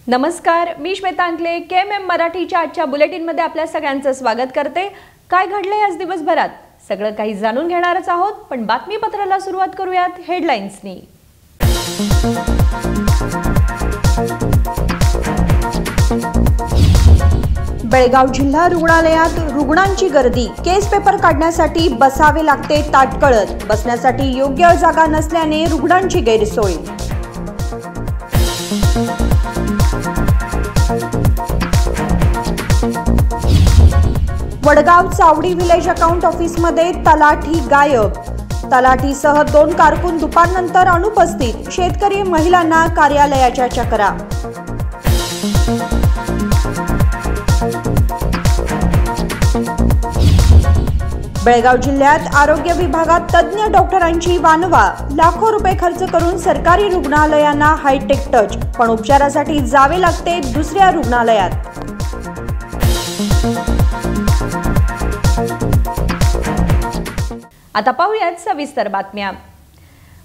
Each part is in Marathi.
नमस्कार, मी श्वेता अंकले KMM मराठीच्या आजच्या बुलेटिनमध्ये आपल्या सगळ्यांचं स्वागत करते। काय घडलंय आज दिवसभरात सगळं काही जाणून घेणारच आहोत, पण बातमीपत्राला सुरुवात करूयात हेडलाईन्सनी। बेळगाव जिल्हा रुग्णालयात रुग्णांची गर्दी, केस पेपर काढण्यासाठी बसावे लागते ताटकळत, बसण्यासाठी योग्य जागा नसल्याने रुग्णांची गैरसोय। वडगाव चावडी विलेज अकाउंट ऑफिस मध्ये तलाठी गायब, तलाठीसह 2 कारकून दुपारनंतर अनुपस्थित, शेतकरी महिलांना कार्यालयाच्या चक्रा। बेळगाव जिल्ह्यात आरोग्य विभागात तज्ञ डॉक्टरांची वानवा, लाखो रुपये खर्च करून सरकारी रुग्णालयांना हायटेक टच, पण उपचारासाठी जावे लागते दुसऱ्या रुग्णालयात। आता पाहूयात सविस्तर बातम्या।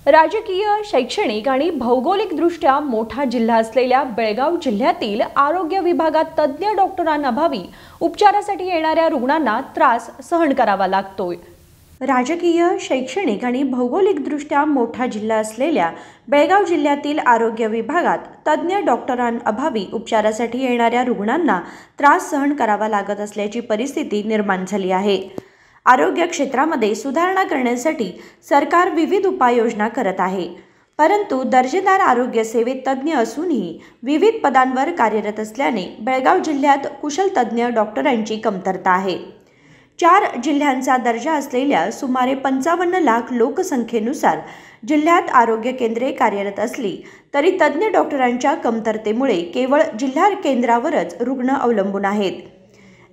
राजकीय, शैक्षणिक आणि भौगोलिक दृष्ट्या मोठा जिल्हा असलेल्या बेळगाव जिल्ह्यातील आरोग्य विभागात तज्ञ डॉक्टरांअभावी उपचारासाठी येणाऱ्या रुग्णांना त्रास सहन करावा लागतोय। राजकीय, शैक्षणिक आणि भौगोलिक दृष्ट्या मोठा जिल्हा असलेल्या बेळगाव जिल्ह्यातील आरोग्य विभागात तज्ञ डॉक्टरांअभावी उपचारासाठी येणाऱ्या रुग्णांना त्रास सहन करावा लागत असल्याची परिस्थिती निर्माण झाली आहे। आरोग्य क्षेत्रामध्ये सुधारणा करण्यासाठी सरकार विविध उपाययोजना करत आहे, परंतु दर्जेदार आरोग्य सेवेत तज्ञ असूनही विविध पदांवर कार्यरत असल्याने बेळगाव जिल्ह्यात कुशल तज्ञ डॉक्टरांची कमतरता आहे। 4 जिल्ह्यांचा दर्जा असलेल्या सुमारे 55 लाख लोकसंख्येनुसार जिल्ह्यात आरोग्य केंद्रे कार्यरत असली तरी तज्ञ डॉक्टरांच्या कमतरतेमुळे केवळ जिल्हा केंद्रावरच रुग्ण अवलंबून आहेत।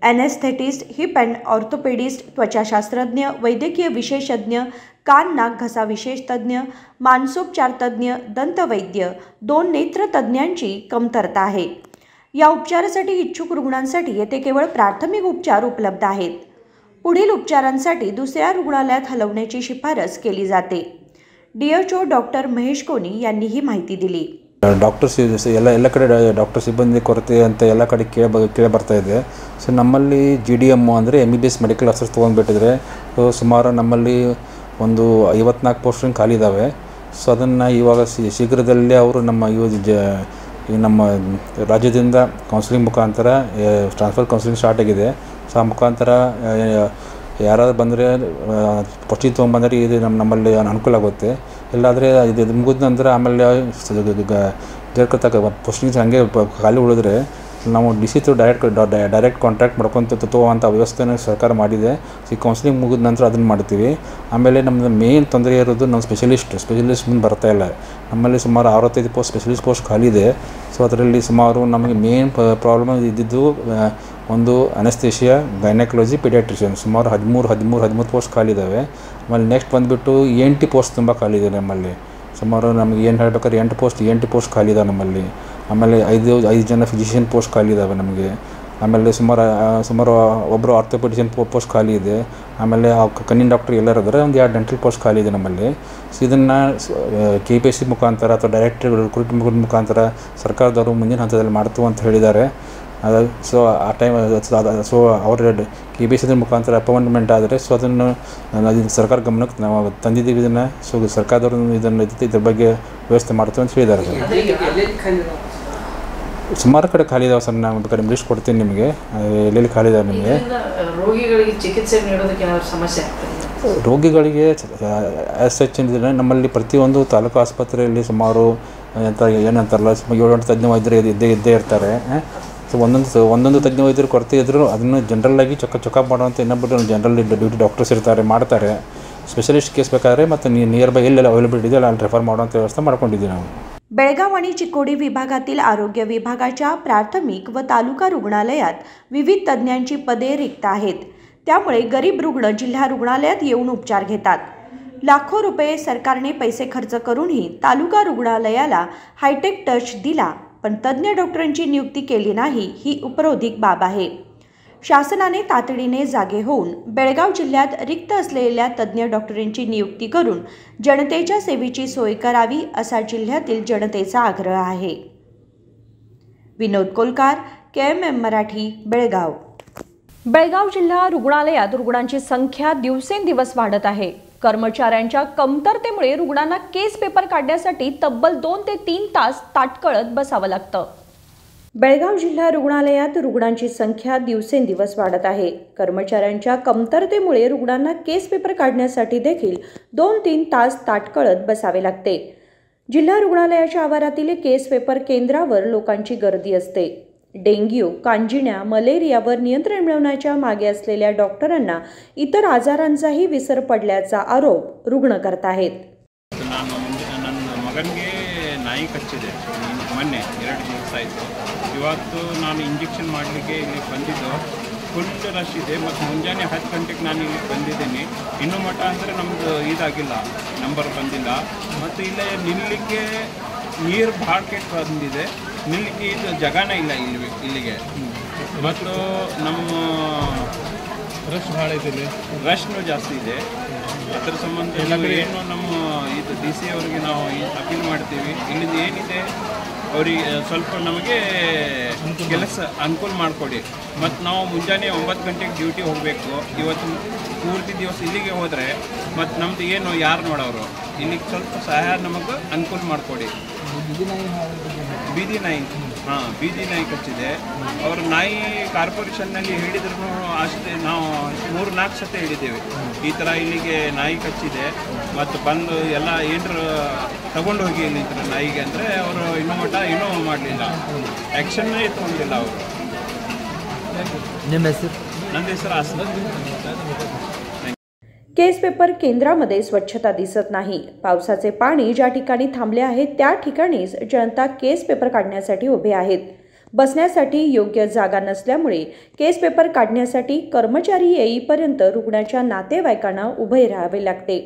एनेस्थेटिस्ट, हिप अँड ऑर्थोपेडिस्ट, त्वचाशास्त्रज्ञ, वैद्यकीय विशेषज्ञ, कान नाक घसा विशेष तज्ञ, मानसोपचार तज्ञ, दंतवैद्य, 2 नेत्र तज्ञांची कमतरता आहे। या उपचारासाठी इच्छुक रुग्णांसाठी येथे केवळ प्राथमिक उपचार उपलब्ध आहेत। पुढील उपचारांसाठी दुसऱ्या रुग्णालयात हलवण्याची शिफारस केली जाते। DHO डॉक्टर महेश कोनी यांनी ही माहिती दिली। ಡಾಕ್ಟರ್ಸ್ ಎಲ್ಲ ಕಡೆ ಡಾಕ್ಟರ್ ಸಿಬ್ಬಂದಿ ಕೊರತೆ ಅಂತ ಎಲ್ಲ ಕಡೆ ಕೇಳಿ ಬರ್ತಾ ಇದೆ। ಸೊ ನಮ್ಮಲ್ಲಿ GDM ಅಂದರೆ MBBS ಮೆಡಿಕಲ್ ಆಫೀಸರ್ ತೊಗೊಂಡ್ಬಿಟ್ಟಿದ್ರೆ ಸುಮಾರು ನಮ್ಮಲ್ಲಿ ಒಂದು 54 ಪೋಸ್ಟಿಂಗ್ ಖಾಲಿ ಇದ್ದಾವೆ। ಸೊ ಅದನ್ನು ಇವಾಗ ಶೀಘ್ರದಲ್ಲೇ ಅವರು ನಮ್ಮ ರಾಜ್ಯದಿಂದ ಕೌನ್ಸಿಲಿಂಗ್ ಮುಖಾಂತರ ಟ್ರಾನ್ಸ್ಫರ್ ಕೌನ್ಸಿಲಿಂಗ್ ಸ್ಟಾರ್ಟ್ ಆಗಿದೆ। ಸೊ ಆ ಮುಖಾಂತರ ಯಾರಾದರೂ ಬಂದರೆ ಪೋಸ್ಟಿಂಗ್ ತೊಗೊಂಡ್ಬಂದರೆ ಇದು ನಮ್ಮಲ್ಲಿ ಅನುಕೂಲ ಆಗುತ್ತೆ। ಇಲ್ಲಾದರೆ ಇದು ಮುಗಿದ ನಂತರ ಆಮೇಲೆ ಜರ್ಕತ್ತಾಗ ಪೋಸ್ಟಿಂಗ್ಸ್ ಹಾಗೆ ಖಾಲಿ ಉಳಿದ್ರೆ ನಾವು DC ಡೈರೆಕ್ಟ್ ಕಾಂಟ್ಯಾಕ್ಟ್ ಮಾಡ್ಕೊತ ತಗೋವಂಥ ವ್ಯವಸ್ಥೆನ ಸರ್ಕಾರ ಮಾಡಿದೆ। ಈ ಕೌನ್ಸಿಲಿಂಗ್ ಮುಗಿದ ನಂತರ ಅದನ್ನು ಮಾಡ್ತೀವಿ। ಆಮೇಲೆ ನಮ್ಮದು ಮೇನ್ ತೊಂದರೆ ಇರೋದು ನಮ್ಮ ಸ್ಪೆಷಲಿಸ್ಟ್ ಮುಂದೆ ಬರ್ತಾ ಇಲ್ಲ। ನಮ್ಮಲ್ಲಿ ಸುಮಾರು 65 ಸ್ಪೆಷಲಿಸ್ಟ್ ಪೋಸ್ಟ್ ಖಾಲಿ ಇದೆ। ಸೊ ಅದರಲ್ಲಿ ಸುಮಾರು ನಮಗೆ ಮೇನ್ ಪ್ರಾಬ್ಲಮ್ ಇದ್ದಿದ್ದು ಒಂದು ಅನೆಸ್ಥೇಷಿಯಾ, ಗೈನಕಾಲಜಿ, ಪೀಡಿಯಾಟ್ರಿಷಿಯನ್ ಸುಮಾರು 13 ಪೋಸ್ಟ್ ಖಾಲಿ ಇದ್ದಾವೆ। ಆಮೇಲೆ ನೆಕ್ಸ್ಟ್ ಬಂದುಬಿಟ್ಟು ENT ಪೋಸ್ಟ್ ತುಂಬ ಖಾಲಿ ಇದೆ ನಮ್ಮಲ್ಲಿ। ಸುಮಾರು ನಮಗೆ ಏನು ಹೇಳ್ಬೇಕಾದ್ರೆ 8 ENT ಪೋಸ್ಟ್ ಖಾಲಿ ಇದಾವೆ ನಮ್ಮಲ್ಲಿ। ಆಮೇಲೆ 5 ಜನ ಫಿಸಿಷಿಯನ್ ಪೋಸ್ಟ್ ಖಾಲಿ ಇದ್ದಾವೆ ನಮಗೆ। ಆಮೇಲೆ ಸುಮಾರು ಒಬ್ಬರು ಆರ್ಥೋಪೆಡಿಷಿಯನ್ ಪೋಸ್ಟ್ ಖಾಲಿ ಇದೆ। ಆಮೇಲೆ ಕಣ್ಣಿನ ಡಾಕ್ಟರ್ ಎಲ್ಲರೂ ಇದ್ದಾರೆ, ಒಂದು 2 ಡೆಂಟಲ್ ಪೋಸ್ಟ್ ಖಾಲಿ ಇದೆ ನಮ್ಮಲ್ಲಿ। ಸೊ ಇದನ್ನು KPSC ಮುಖಾಂತರ ಅಥವಾ ಡೈರೆಕ್ಟ್ ರಿಕ್ರೂಟ್ಮೆಂಟ್ ಮುಖಾಂತರ ಸರ್ಕಾರದವರು ಮುಂದಿನ ಹಂತದಲ್ಲಿ ಮಾಡ್ತು ಅಂತ ಹೇಳಿದ್ದಾರೆ। ಸೊ ಆ ಟೈಮ್ ಸೊ ಅವರ KPSC ಮುಖಾಂತರ ಅಪಾಯಿಂಟ್ಮೆಂಟ್ ಆದರೆ ಸೊ ಅದನ್ನು ಸರ್ಕಾರ ಗಮನಕ್ಕೆ ನಾವು ತಂದಿದ್ದೀವಿ ಇದನ್ನು। ಸೊ ಸರ್ಕಾರದವರು ಇದ್ರ ಬಗ್ಗೆ ವ್ಯವಸ್ಥೆ ಮಾಡ್ತೀವಿ ಅಂತ ಹೇಳಿದ್ದಾರೆ ಸರ್। ಸುಮಾರು ಕಡೆ ಖಾಲಿ ಇದಾವೆ ಸರ್, ನಾನು ಬೇಕಾದ್ರೆ ಲಿಸ್ಟ್ ಕೊಡ್ತೀನಿ ನಿಮಗೆ, ಎಲ್ಲೆಲ್ಲಿ ಖಾಲಿ ಇದಾವೆ ನಿಮಗೆ। ರೋಗಿಗಳಿಗೆ ಚಿಕಿತ್ಸೆ ನೀಡೋದಕ್ಕೆ ಏನಾದರೂ ಸಮಸ್ಯೆ ಆಗ್ತದೆ? ರೋಗಿಗಳಿಗೆ ಆ್ಯಸ್ ಸಚ್ ಏನಿದ್ರೆ ನಮ್ಮಲ್ಲಿ ಪ್ರತಿಯೊಂದು ತಾಲೂಕು ಆಸ್ಪತ್ರೆಯಲ್ಲಿ ಸುಮಾರು ಏನಂತಾರಲ್ಲ 7-8 ತಜ್ಞ ವೈದ್ಯರು ಇದ್ದೇ ಇರ್ತಾರೆ। ಸೊ ಒಂದೊಂದು ತಜ್ಞ ವೈದ್ಯರು ಕೊರತೆ ಇದ್ದರೂ ಅದನ್ನು ಜನರಲ್ಲಾಗಿ ಚೆಕಪ್ ಮಾಡುವಂಥ ಇನ್ನೊಬ್ಬರು ಜನರಲ್ ಡ್ಯೂಟಿ ಡಾಕ್ಟರ್ಸ್ ಮಾಡ್ತಾರೆ। ಸ್ಪೆಷಲಿಸ್ಟ್ ಕೇಸ್ ಬೇಕಾದರೆ ಮತ್ತು ನಿಯರ್ ಬೈ ಎಲ್ಲೆಲ್ಲ ಅವೈಲಬಿಲಿಟಿ ಇದೆ ಅಲ್ಲಿ ರೆಫರ್ ಮಾಡುವಂಥ ವ್ಯವಸ್ಥೆ ಮಾಡ್ಕೊಂಡಿದ್ದೀವಿ ನಾವು। बेळगाव आणि चिकोडी विभागातील आरोग्य विभागाच्या प्राथमिक व तालुका रुग्णालयात विविध तज्ञांची पदे रिक्त आहेत। त्यामुळे गरीब रुग्ण जिल्हा रुग्णालयात येऊन उपचार घेतात। लाखो रुपये सरकारने पैसे खर्च करूनही तालुका रुग्णालयाला हायटेक टच दिला, पण तज्ञ डॉक्टरांची नियुक्ती केली नाही ही उपरोधिक बाब आहे। शासनाने तातडीने जागे होऊन बेळगाव जिल्ह्यात रिक्त असलेल्या तज्ञ डॉक्टरांची नियुक्ती करून जनतेच्या सेवेची सोय करावी असा जिल्ह्यातील जनतेचा आग्रह आहे। विनोद कोलकार, KMM मराठी, बेळगाव. बेळगाव जिल्हा रुग्णालयात रुग्णांची संख्या दिवसेंदिवस वाढत आहे. कर्मचाऱ्यांच्या कमतरतेमुळे रुग्णांना केस पेपर काढण्यासाठी तब्बल 2 ते 3 तास ताटकळत बसावं लागतं. बेळगाव जिल्हा रुग्णालयात रुग्णांची संख्या दिवसेंदिवस वाढत आहे. कर्मचाऱ्यांच्या कमतरतेमुळे रुग्णांना केस पेपर काढण्यासाठी देखील 2-3 तास ताटकळत बसावे लागते. जिल्हा रुग्णालयाच्या आवारातील केस पेपर केंद्रावर लोकांची गर्दी असते. डेंग्यू, कांजिण्या, मलेरियावर नियंत्रण मिळवण्याच्या मागे असलेल्या डॉक्टरांना इतर आजारांचाही विसर पडल्याचा आरोप रुग्ण करत आहेत. ನಾಯಿ ಕಚ್ಚಿದೆ ಮೊನ್ನೆ 2 ದಿವಸ ಆಯಿತು. ಇವತ್ತು ನಾನು ಇಂಜೆಕ್ಷನ್ ಮಾಡಲಿಕ್ಕೆ ಇಲ್ಲಿ ಬಂದಿದ್ದು. ಫುಲ್ ರಶ್ ಇದೆ ಮತ್ತು ಮುಂಜಾನೆ 10 ಗಂಟೆಗೆ ನಾನು ಇಲ್ಲಿಗೆ ಬಂದಿದ್ದೀನಿ. ಇನ್ನೂ ಮಟ್ಟ ಅಂದರೆ ನಮ್ಮದು ಇದಾಗಿಲ್ಲ, ನಂಬರ್ ಬಂದಿಲ್ಲ. ಮತ್ತು ಇಲ್ಲೇ ನಿಲ್ಲಲಿಕ್ಕೆ ನೀರು ಭಾಳ ಕೆಟ್ಟು ಬಂದಿದೆ, ನಿಲ್ಲಲಿಕ್ಕೆ ಇದು ಜಾಗನೇ ಇಲ್ಲ ಇಲ್ಲಿಗೆ. ಮತ್ತು ನಮ್ಮ ರಶ್ ಭಾಳ ಇದೆ, ರಶ್ನೂ ಜಾಸ್ತಿ ಇದೆ. ಅದರ ಸಂಬಂಧ ಏನು ನಮ್ಮ ಇದು DC ಅವರಿಗೆ ನಾವು ಅಪೀಲ್ ಮಾಡ್ತೀವಿ, ಇಲ್ಲಿಂದ ಏನಿದೆ ಅವರಿಗೆ ಸ್ವಲ್ಪ ನಮಗೆ ಕೆಲಸ ಅನುಕೂಲ ಮಾಡಿಕೊಡಿ. ಮತ್ತು ನಾವು ಮುಂಜಾನೆ 9 ಗಂಟೆಗೆ ಡ್ಯೂಟಿ ಹೋಗಬೇಕು. ಇವತ್ತು ಪೂರ್ತಿ ದಿವಸ ಇಲ್ಲಿಗೆ ಹೋದರೆ ಮತ್ತು ನಮ್ಮದು ಏನು ಯಾರು ನೋಡೋರು, ಇಲ್ಲಿಗೆ ಸ್ವಲ್ಪ ಸಹಾಯ ನಮಗೆ ಅನುಕೂಲ ಮಾಡಿಕೊಡಿ. ಬೀದಿ ನಾಯಿ, ಬೀದಿ ನಾಯಿ ಕಚ್ಚಿದೆ. ಅವರು ನಾಯಿ ಕಾರ್ಪೊರೇಷನ್ನಲ್ಲಿ ಹೇಳಿದ್ರು ಅಷ್ಟೇ, ನಾವು 3-4 ಸತಿ ಹೇಳಿದ್ದೇವೆ ಈ ಥರ ಇಲ್ಲಿಗೆ ನಾಯಿ ಕಚ್ಚಿದೆ ಮತ್ತು ಬಂದು ಎಲ್ಲ ಏನರ ತಗೊಂಡು ಹೋಗಿ ಇಲ್ಲಿ ನಾಯಿಗೆ ಅಂದರೆ ಅವರು ಇನ್ನೂ ಮಟ್ಟ ಇನ್ನೂ ಮಾಡಲಿಲ್ಲ, ಆ್ಯಕ್ಷನ್ನೇ ತೊಗೊಂಡಿಲ್ಲ ಅವರು. ನನ್ನ ಹೆಸರು ಆಸನ. केस पेपर केंद्रामध्ये स्वच्छता दिसत नाही. पावसाचे पाणी ज्या ठिकाणी थांबले आहे त्या ठिकाणीच जनता केस पेपर काढण्यासाठी उभे आहेत. बसण्यासाठी योग्य जागा नसल्यामुळे केस पेपर काढण्यासाठी कर्मचारी येईपर्यंत रुग्णाच्या नातेवाईकांना उभे राहावे लागते.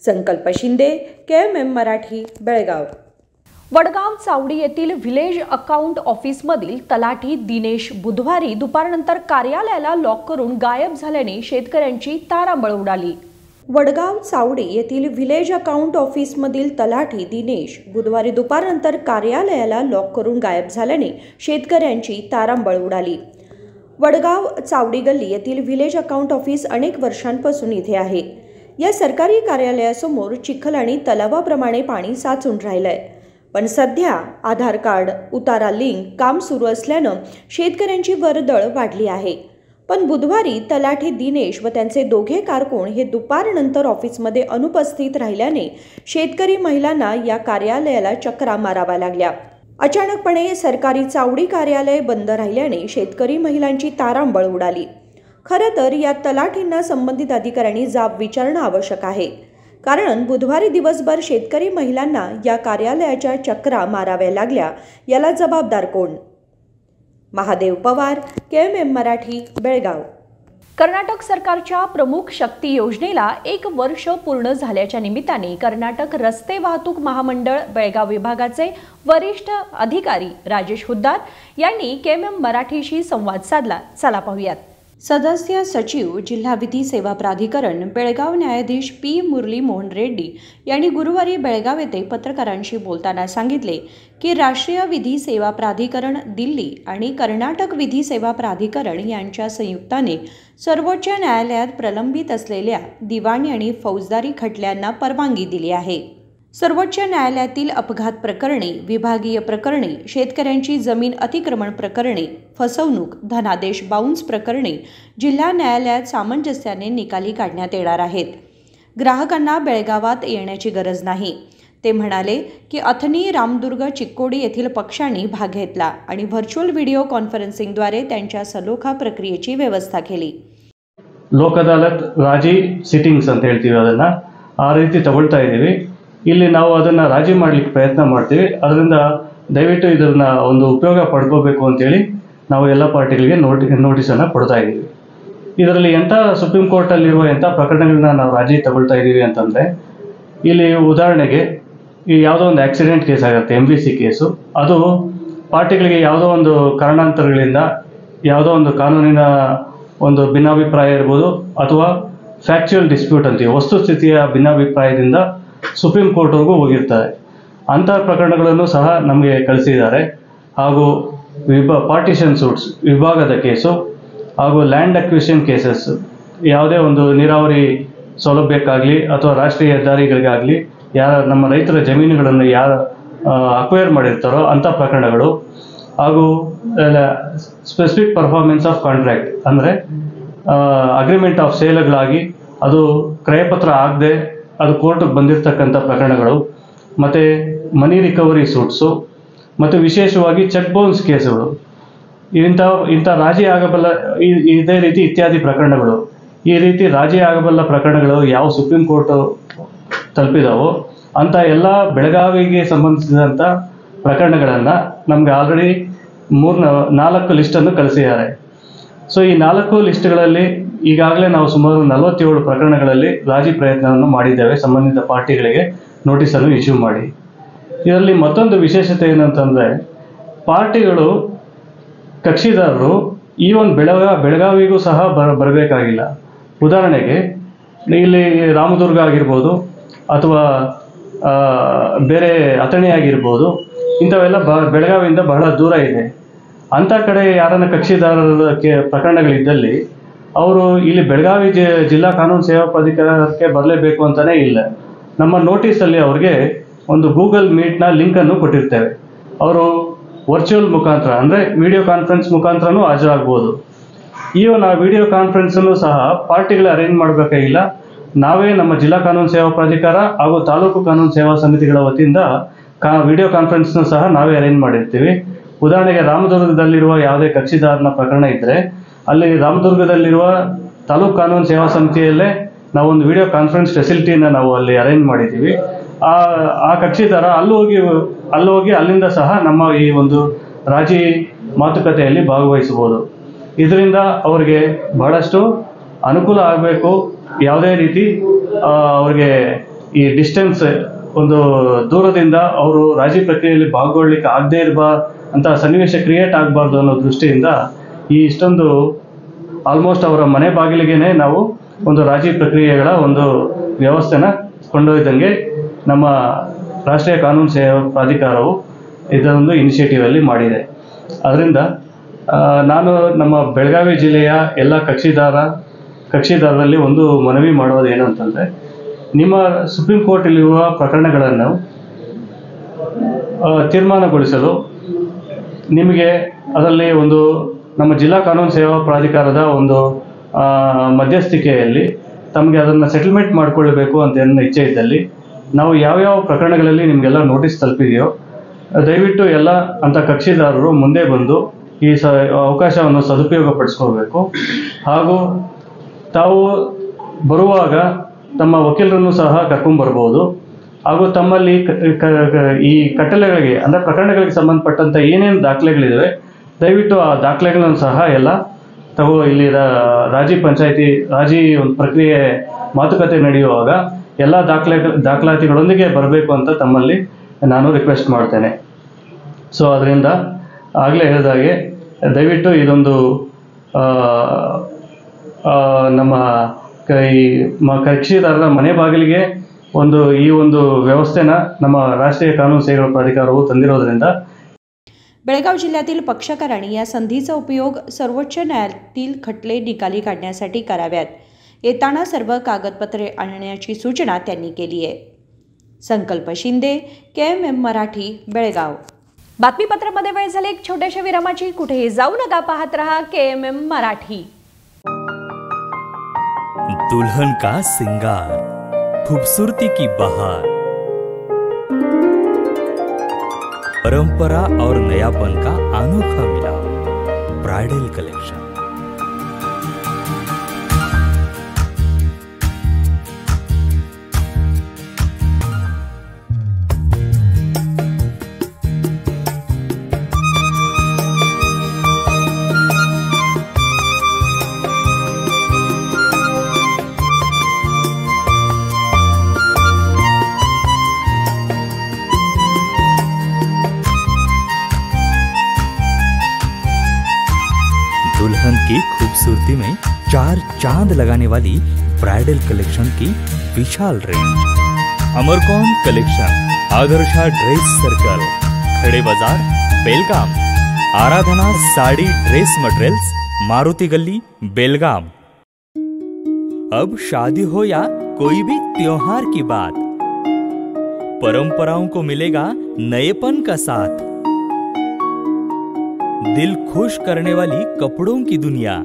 संकल्प शिंदे, KMM मराठी, बेळगाव. वडगाव चावडी येथील व्हिलेज अकाउंट ऑफिसमधील तलाठी दिनेश बुधवारी दुपारनंतर कार्यालयाला लॉक करून गायब झाल्याने शेतकऱ्यांची तारांबळ उडाली. वडगाव चावडी येथील व्हिलेज अकाउंट ऑफिसमधील तलाठी दिनेश बुधवारी दुपारनंतर कार्यालयाला लॉक करून गायब झाल्याने शेतकऱ्यांची तारांबळ उडाली. वडगाव चावडी गल्ली येथील व्हिलेज अकाउंट ऑफिस अनेक वर्षांपासून इथे आहे. या सरकारी कार्यालयासमोर चिखल आणि तलावाप्रमाणे पाणी साचून राहिलंय. पण सध्या आधार कार्ड, उतारा लिंक काम सुरू असल्यानं शेतकऱ्यांची वर्दळ वाढली आहे. पण बुधवारी तलाठी दिनेश व त्यांचे दोघे कारकून हे दुपारनंतर ऑफिसमध्ये अनुपस्थित राहिल्याने शेतकरी महिलांना या कार्यालयाला चक्रा माराव्या लागल्या. अचानकपणे सरकारी चावडी कार्यालय बंद राहिल्याने शेतकरी महिलांची तारांबळ उडाली. खरं तर या तलाठींना संबंधित अधिकाऱ्यांनी जाब विचारणं आवश्यक आहे. कारण बुधवारी दिवसभर शेतकरी महिलांना या कार्यालयाच्या चक्रा माराव्या लागल्या, याला जबाबदार कोण? महादेव पवार, KMM मराठी, बेळगाव. कर्नाटक सरकारच्या प्रमुख शक्ती योजनेला 1 वर्ष पूर्ण झाल्याच्या निमित्ताने कर्नाटक रस्ते वाहतूक महामंडळ बेळगाव विभागाचे वरिष्ठ अधिकारी राजेश हुद्दार यांनी KMM मराठीशी संवाद साधला. चला पाहूयात. सदस्य सचिव जिल्हा विधी सेवा प्राधिकरण बेळगाव न्यायाधीश P. मुरली मोहन रेड्डी यांनी गुरुवारी बेळगाव येथे पत्रकारांशी बोलताना सांगितले की राष्ट्रीय विधी सेवा प्राधिकरण दिल्ली आणि कर्नाटक विधी सेवा प्राधिकरण यांच्या संयुक्ताने सर्वोच्च न्यायालयात प्रलंबित असलेल्या दिवाणी आणि फौजदारी खटल्यांना परवानगी दिली आहे. सर्वोच्च न्यायालयातील अपघात प्रकरणे, विभागीय प्रकरणे, शेतकऱ्यांची जमीन अतिक्रमण प्रकरणे, फसवणूक, धनादेश बाउन्स प्रकरणे जिल्हा न्यायालयात सामंजस्याने निकाली काढण्यात येणार आहेत. ग्राहकांना बेळगावात येण्याची गरज नाही. ते म्हणाले की अथनी, रामदुर्ग, चिक्कोडी येथील पक्षांनी भाग घेतला आणि व्हर्च्युअल व्हिडिओ कॉन्फरन्सिंगद्वारे त्यांच्या सलोखा प्रक्रियेची व्यवस्था केली. ಲೋಕ ಅದಾಲತ್ ರಾಜಿ ಸಿಟ್ಟಿಂಗ್ಸ್ ಅಂತ ಹೇಳ್ತೀವಿ, ಅದನ್ನು ಆ ರೀತಿ ತಗೊಳ್ತಾ ಇದ್ದೀವಿ. ಇಲ್ಲಿ ನಾವು ಅದನ್ನು ರಾಜಿ ಮಾಡಲಿಕ್ಕೆ ಪ್ರಯತ್ನ ಮಾಡ್ತೀವಿ. ಅದರಿಂದ ದಯವಿಟ್ಟು ಇದನ್ನು ಒಂದು ಉಪಯೋಗ ಪಡ್ಕೋಬೇಕು ಅಂತೇಳಿ ನಾವು ಎಲ್ಲ ಪಾರ್ಟಿಗಳಿಗೆ ನೋಟಿಸನ್ನು ಕೊಡ್ತಾ ಇದ್ದೀವಿ. ಇದರಲ್ಲಿ ಎಂಥ ಸುಪ್ರೀಂ ಕೋರ್ಟಲ್ಲಿರುವ ಎಂಥ ಪ್ರಕರಣಗಳನ್ನ ನಾವು ರಾಜಿ ತಗೊಳ್ತಾ ಇದ್ದೀವಿ ಅಂತಂದರೆ, ಇಲ್ಲಿ ಉದಾಹರಣೆಗೆ ಈ ಯಾವುದೋ ಒಂದು ಆಕ್ಸಿಡೆಂಟ್ ಕೇಸ್ ಆಗುತ್ತೆ, MVC ಕೇಸು, ಅದು ಪಾರ್ಟಿಗಳಿಗೆ ಯಾವುದೋ ಒಂದು ಕಾರಣಾಂತರಗಳಿಂದ ಯಾವುದೋ ಒಂದು ಕಾನೂನಿನ ಒಂದು ಭಿನ್ನಾಭಿಪ್ರಾಯ ಇರ್ಬೋದು ಅಥವಾ ಫ್ಯಾಕ್ಚುಯಲ್ ಡಿಸ್ಪ್ಯೂಟ್ ಅಂತೀವಿ, ವಸ್ತುಸ್ಥಿತಿಯ ಭಿನ್ನಾಭಿಪ್ರಾಯದಿಂದ ಸುಪ್ರೀಂ ಕೋರ್ಟ್ವರೆಗೂ ಹೋಗಿರ್ತಾರೆ. ಅಂಥ ಪ್ರಕರಣಗಳನ್ನು ಸಹ ನಮಗೆ ಕಳಿಸಿದ್ದಾರೆ. ಹಾಗೂ ಪಾರ್ಟಿಷನ್ ಸೂಟ್ಸ್ ವಿಭಾಗದ ಕೇಸು ಹಾಗೂ ಲ್ಯಾಂಡ್ ಅಕ್ವಿಷನ್ ಕೇಸಸ್, ಯಾವುದೇ ಒಂದು ನೀರಾವರಿ ಸೌಲಭ್ಯಕ್ಕಾಗಲಿ ಅಥವಾ ರಾಷ್ಟ್ರೀಯ ಹೆದ್ದಾರಿಗಳಿಗಾಗಲಿ ನಮ್ಮ ರೈತರ ಜಮೀನುಗಳನ್ನು ಯಾರು ಅಕ್ವೈರ್ ಮಾಡಿರ್ತಾರೋ ಅಂಥ ಪ್ರಕರಣಗಳು, ಹಾಗೂ ಸ್ಪೆಸಿಫಿಕ್ ಪರ್ಫಾರ್ಮೆನ್ಸ್ ಆಫ್ ಕಾಂಟ್ರಾಕ್ಟ್ ಅಂದರೆ ಅಗ್ರಿಮೆಂಟ್ ಆಫ್ ಸೇಲ್ಗಳಾಗಿ ಅದು ಕ್ರಯಪತ್ರ ಆಗದೆ ಅದು ಕೋರ್ಟಿಗೆ ಬಂದಿರತಕ್ಕಂಥ ಪ್ರಕರಣಗಳು, ಮತ್ತು ಮನಿ ರಿಕವರಿ ಸೂಟ್ಸು, ಮತ್ತು ವಿಶೇಷವಾಗಿ ಚೆಕ್ ಬೌನ್ಸ್ ಕೇಸುಗಳು, ಇಂಥ ರಾಜಿ ಆಗಬಲ್ಲ ಇದೇ ರೀತಿ ಇತ್ಯಾದಿ ಪ್ರಕರಣಗಳು. ಈ ರೀತಿ ರಾಜಿ ಆಗಬಲ್ಲ ಪ್ರಕರಣಗಳು ಯಾವ ಸುಪ್ರೀಂ ಕೋರ್ಟು ತಲುಪಿದಾವೋ ಅಂಥ ಎಲ್ಲ ಬೆಳಗಾವಿಗೆ ಸಂಬಂಧಿಸಿದಂಥ ಪ್ರಕರಣಗಳನ್ನು ನಮಗೆ ಆಲ್ರೆಡಿ 4 ಲಿಸ್ಟನ್ನು ಕಳಿಸಿದ್ದಾರೆ. ಸೊ ಈ 4 ಲಿಸ್ಟ್ಗಳಲ್ಲಿ ಈಗಾಗಲೇ ನಾವು ಸುಮಾರು 47 ಪ್ರಕರಣಗಳಲ್ಲಿ ರಾಜಿ ಪ್ರಯತ್ನವನ್ನು ಮಾಡಿದ್ದೇವೆ, ಸಂಬಂಧಿತ ಪಾರ್ಟಿಗಳಿಗೆ ನೋಟಿಸನ್ನು ಇಶ್ಯೂ ಮಾಡಿ. ಇದರಲ್ಲಿ ಮತ್ತೊಂದು ವಿಶೇಷತೆ ಏನಂತಂದರೆ, ಪಾರ್ಟಿಗಳು ಕಕ್ಷಿದಾರರು ಈವನ್ ಬೆಳಗಾವಿಗೂ ಸಹ ಬರಬೇಕಾಗಿಲ್ಲ. ಉದಾಹರಣೆಗೆ ಇಲ್ಲಿ ರಾಮದುರ್ಗ ಆಗಿರ್ಬೋದು ಅಥವಾ ಬೇರೆ ಅಥಣಿ ಆಗಿರ್ಬೋದು, ಇಂಥವೆಲ್ಲ ಬೆಳಗಾವಿಯಿಂದ ಬಹಳ ದೂರ ಇದೆ. ಅಂಥ ಕಡೆ ಯಾರನ್ನ ಕಕ್ಷಿದಾರರ ಪ್ರಕರಣಗಳಿದ್ದಲ್ಲಿ ಅವರು ಇಲ್ಲಿ ಬೆಳಗಾವಿ ಜಿಲ್ಲಾ ಕಾನೂನು ಸೇವಾ ಪ್ರಾಧಿಕಾರಕ್ಕೆ ಬರಲೇಬೇಕು ಅಂತಲೇ ಇಲ್ಲ. ನಮ್ಮ ನೋಟಿಸಲ್ಲಿ ಅವ್ರಿಗೆ ಒಂದು ಗೂಗಲ್ ಮೀಟ್ನ ಲಿಂಕನ್ನು ಕೊಟ್ಟಿರ್ತೇವೆ. ಅವರು ವರ್ಚುವಲ್ ಮುಖಾಂತರ ಅಂದರೆ ವಿಡಿಯೋ ಕಾನ್ಫರೆನ್ಸ್ ಮುಖಾಂತರನೂ ಹಾಜರಾಗ್ಬೋದು. ಈವನ್ ಆ ವಿಡಿಯೋ ಕಾನ್ಫರೆನ್ಸನ್ನು ಸಹ ಪಾರ್ಟಿಗಳು ಅರೇಂಜ್ ಮಾಡಬೇಕಾಗಿಲ್ಲ. ನಾವೇ ನಮ್ಮ ಜಿಲ್ಲಾ ಕಾನೂನು ಸೇವಾ ಪ್ರಾಧಿಕಾರ ಹಾಗೂ ತಾಲೂಕು ಕಾನೂನು ಸೇವಾ ಸಮಿತಿಗಳ ವತಿಯಿಂದ ವಿಡಿಯೋ ಕಾನ್ಫರೆನ್ಸ್ನ ಸಹ ನಾವೇ ಅರೇಂಜ್ ಮಾಡಿರ್ತೀವಿ. ಉದಾಹರಣೆಗೆ ರಾಮದುರ್ಗದಲ್ಲಿರುವ ಯಾವುದೇ ಕಕ್ಷಿದಾರನ ಪ್ರಕರಣ ಇದ್ದರೆ ಅಲ್ಲಿ ರಾಮದುರ್ಗದಲ್ಲಿರುವ ತಾಲೂಕು ಕಾನೂನು ಸೇವಾ ಸಮಿತಿಯಲ್ಲೇ ನಾವೊಂದು ವಿಡಿಯೋ ಕಾನ್ಫರೆನ್ಸ್ ಫೆಸಿಲಿಟಿನ ನಾವು ಅಲ್ಲಿ ಅರೇಂಜ್ ಮಾಡಿದ್ದೀವಿ. ಆ ಕಕ್ಷಿದಾರ ಅಲ್ಲೋಗಿ ಅಲ್ಲಿಂದ ಸಹ ನಮ್ಮ ಈ ಒಂದು ರಾಜಿ ಮಾತುಕತೆಯಲ್ಲಿ ಭಾಗವಹಿಸಬಹುದು. ಇದರಿಂದ ಅವರಿಗೆ ಬಹಳಷ್ಟು ಅನುಕೂಲ ಆಗಬೇಕು. ಯಾವುದೇ ರೀತಿ ಅವ್ರಿಗೆ ಈ ಡಿಸ್ಟೆನ್ಸ್ ಒಂದು ದೂರದಿಂದ ಅವರು ರಾಜಿ ಪ್ರಕ್ರಿಯೆಯಲ್ಲಿ ಭಾಗಗೊಳ್ಳಲಿಕ್ಕೆ ಆಗದೇ ಅಂತ ಸನ್ನಿವೇಶ ಕ್ರಿಯೇಟ್ ಆಗಬಾರ್ದು ಅನ್ನೋ ದೃಷ್ಟಿಯಿಂದ ಈ ಇಷ್ಟೊಂದು ಆಲ್ಮೋಸ್ಟ್ ಅವರ ಮನೆ ಬಾಗಿಲಿಗೆ ನಾವು ಒಂದು ರಾಜಿ ಪ್ರಕ್ರಿಯೆಗಳ ಒಂದು ವ್ಯವಸ್ಥೆನ ಕೊಂಡೊಯ್ದಂಗೆ ನಮ್ಮ ರಾಷ್ಟ್ರೀಯ ಕಾನೂನು ಸೇವಾ ಪ್ರಾಧಿಕಾರವು ಇದೊಂದು ಇನಿಷಿಯೇಟಿವಲ್ಲಿ ಮಾಡಿದೆ. ಅದರಿಂದ ನಾನು ನಮ್ಮ ಬೆಳಗಾವಿ ಜಿಲ್ಲೆಯ ಎಲ್ಲ ಕಕ್ಷಿದಾರರಲ್ಲಿ ಒಂದು ಮನವಿ ಮಾಡೋದು ಏನಂತಂದರೆ, ನಿಮ್ಮ ಸುಪ್ರೀಂ ಕೋರ್ಟಲ್ಲಿರುವ ಪ್ರಕರಣಗಳನ್ನು ತೀರ್ಮಾನಗೊಳಿಸಲು ನಿಮಗೆ ಅದರಲ್ಲಿ ಒಂದು ನಮ್ಮ ಜಿಲ್ಲಾ ಕಾನೂನು ಸೇವಾ ಪ್ರಾಧಿಕಾರದ ಒಂದು ಮಧ್ಯಸ್ಥಿಕೆಯಲ್ಲಿ ತಮಗೆ ಅದನ್ನು ಸೆಟಲ್ಮೆಂಟ್ ಮಾಡಿಕೊಳ್ಳಬೇಕು ಅಂತ ಏನೋ ಇಚ್ಛೆ ಇದ್ದಲ್ಲಿ, ನಾವು ಯಾವ್ಯಾವ ಪ್ರಕರಣಗಳಲ್ಲಿ ನಿಮಗೆಲ್ಲ ನೋಟಿಸ್ ತಲುಪಿದೆಯೋ ದಯವಿಟ್ಟು ಎಲ್ಲ ಅಂಥ ಕಕ್ಷಿದಾರರು ಮುಂದೆ ಬಂದು ಈ ಅವಕಾಶವನ್ನು ಸದುಪಯೋಗಪಡಿಸ್ಕೋಬೇಕು. ಹಾಗೂ ತಾವು ಬರುವಾಗ ತಮ್ಮ ವಕೀಲರನ್ನು ಸಹ ಕರ್ಕೊಂಡ್ಬರ್ಬೋದು. ಹಾಗೂ ತಮ್ಮಲ್ಲಿ ಈ ಕಟ್ಟಳೆಗಳಿಗೆ ಅಂದರೆ ಪ್ರಕರಣಗಳಿಗೆ ಸಂಬಂಧಪಟ್ಟಂಥ ಏನೇನು ದಾಖಲೆಗಳಿವೆ ದಯವಿಟ್ಟು ಆ ದಾಖಲೆಗಳನ್ನು ಸಹ ಎಲ್ಲ ಇಲ್ಲಿ ರಾಜಿ ಒಂದು ಪ್ರಕ್ರಿಯೆ ಮಾತುಕತೆ ನಡೆಯುವಾಗ ಎಲ್ಲ ದಾಖಲಾತಿಗಳೊಂದಿಗೆ ಬರಬೇಕು ಅಂತ ತಮ್ಮಲ್ಲಿ ನಾನು ರಿಕ್ವೆಸ್ಟ್ ಮಾಡ್ತೇನೆ. ಸೊ ಅದರಿಂದ ಆಗಲೇ ಹೇಳಿದಾಗೆ ದಯವಿಟ್ಟು ಇದೊಂದು ನಮ್ಮ ಕಕ್ಷಿದಾರರ ಮನೆ ಬಾಗಿಲಿಗೆ ಈ ಒಂದು ವ್ಯವಸ್ಥೆನ ನಮ್ಮ ರಾಷ್ಟ್ರೀಯ ಕಾನೂನು ಸೇವಾ ಪ್ರಾಧಿಕಾರವು ತಂದಿರೋದ್ರಿಂದ बेळगाव जिल्ह्यातील पक्षकारांनी या संधीचा उपयोग सर्वोच्च न्यायालयातील खटले निकाली काढण्यासाठी कराव्यात. येताना सर्व कागदपत्रे आणण्याची सूचना त्यांनी केली आहे. संकल्प शिंदे, KMM मराठी, बेळगाव. बातमीपत्रामध्ये वेळ झाली एक छोट्याशा विरामाची. कुठेही जाऊ नका, पाहत रहा KMM मराठी. दुल्हन का सिंगार, खूबसूरती की बहार, परंपरा और नयापन का अनोखा मिलाप, ब्राइडल कलेक्शन. दुल्हन की खूबसूरती में 4 चांद लगाने वाली ब्राइडल कलेक्शन की विशाल range. Amarkon collection, Adarsha dress circle, Khade Bazar, Belgaum. Aradhana sari dress materials, Maruti Galli, Belgaum. अब शादी हो या कोई भी त्योहार की बात, परंपराओं को मिलेगा नएपन का साथ। दिल खुश करने वाली कपड़ों की दुनिया।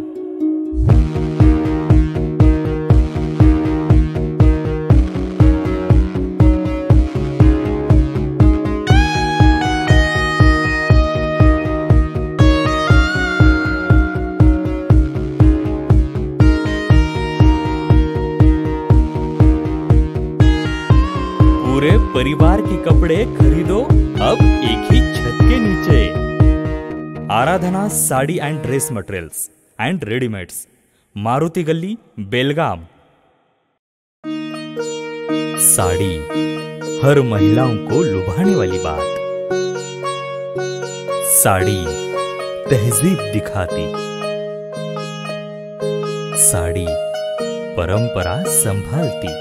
पूरे परिवार के कपड़े खरीदो अब एक ही छत के नीचे। Aradhana sari and dress materials and readymades, Maruti Galli, Belgaum. Sari हर महिलाओं को लुभाने वाली बात। साड़ी तहजीब दिखाती, साड़ी परंपरा संभालती।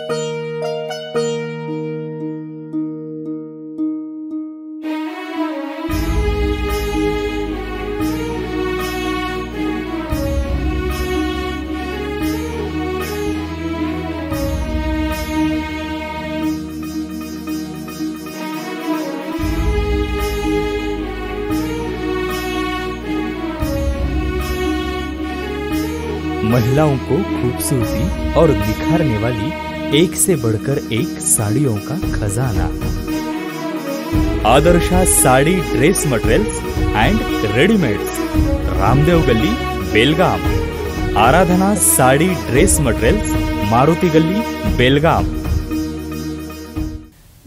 महिलाओं को खूबसूरती और निखारने वाली एक से बढ़कर एक साड़ियों का खजाना। Adarsha sari dress materials and readymades, Ramdev Galli, Belgaum. Aradhana sari dress materials, Maruti Galli, Belgaum.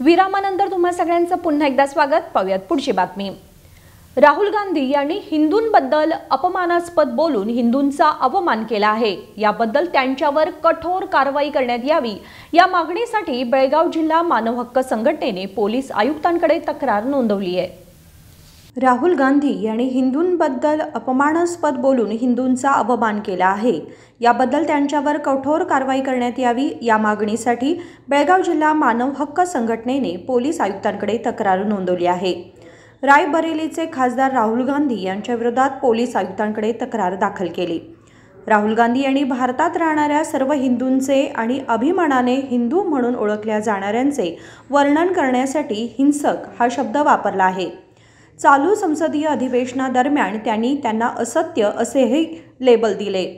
विरामानंतर तुम्हा सगळ्यांचं पुन्हा एकदा स्वागत। पाहूयात पुढची बातमी। राहुल गांधी यांनी हिंदूंबद्दल अपमानास्पद बोलून हिंदूंचा अपमान केला आहे, याबद्दल त्यांच्यावर कठोर कारवाई करण्यात यावी या मागणीसाठी बेळगाव जिल्हा मानव हक्क संघटनेने पोलीस आयुक्तांकडे तक्रार नोंदवली आहे। राहुल गांधी यांनी हिंदूंबद्दल अपमानास्पद बोलून हिंदूंचा अपमान केला आहे, याबद्दल त्यांच्यावर कठोर कारवाई करण्यात यावी या मागणीसाठी बेळगाव जिल्हा मानव हक्क संघटनेने पोलीस आयुक्तांकडे तक्रार नोंदवली आहे। रायबरेलीचे खासदार राहुल गांधी यांच्या विरोधात पोलीस आयुक्तांकडे तक्रार दाखल केली। राहुल गांधी यांनी भारतात राहणाऱ्या सर्व हिंदूंचे आणि अभिमानाने हिंदू म्हणून ओळखल्या जाणाऱ्यांचे वर्णन करण्यासाठी हिंसक हा शब्द वापरला आहे। चालू संसदीय अधिवेशनादरम्यान त्यांनी त्यांना असत्य असेही लेबल दिले।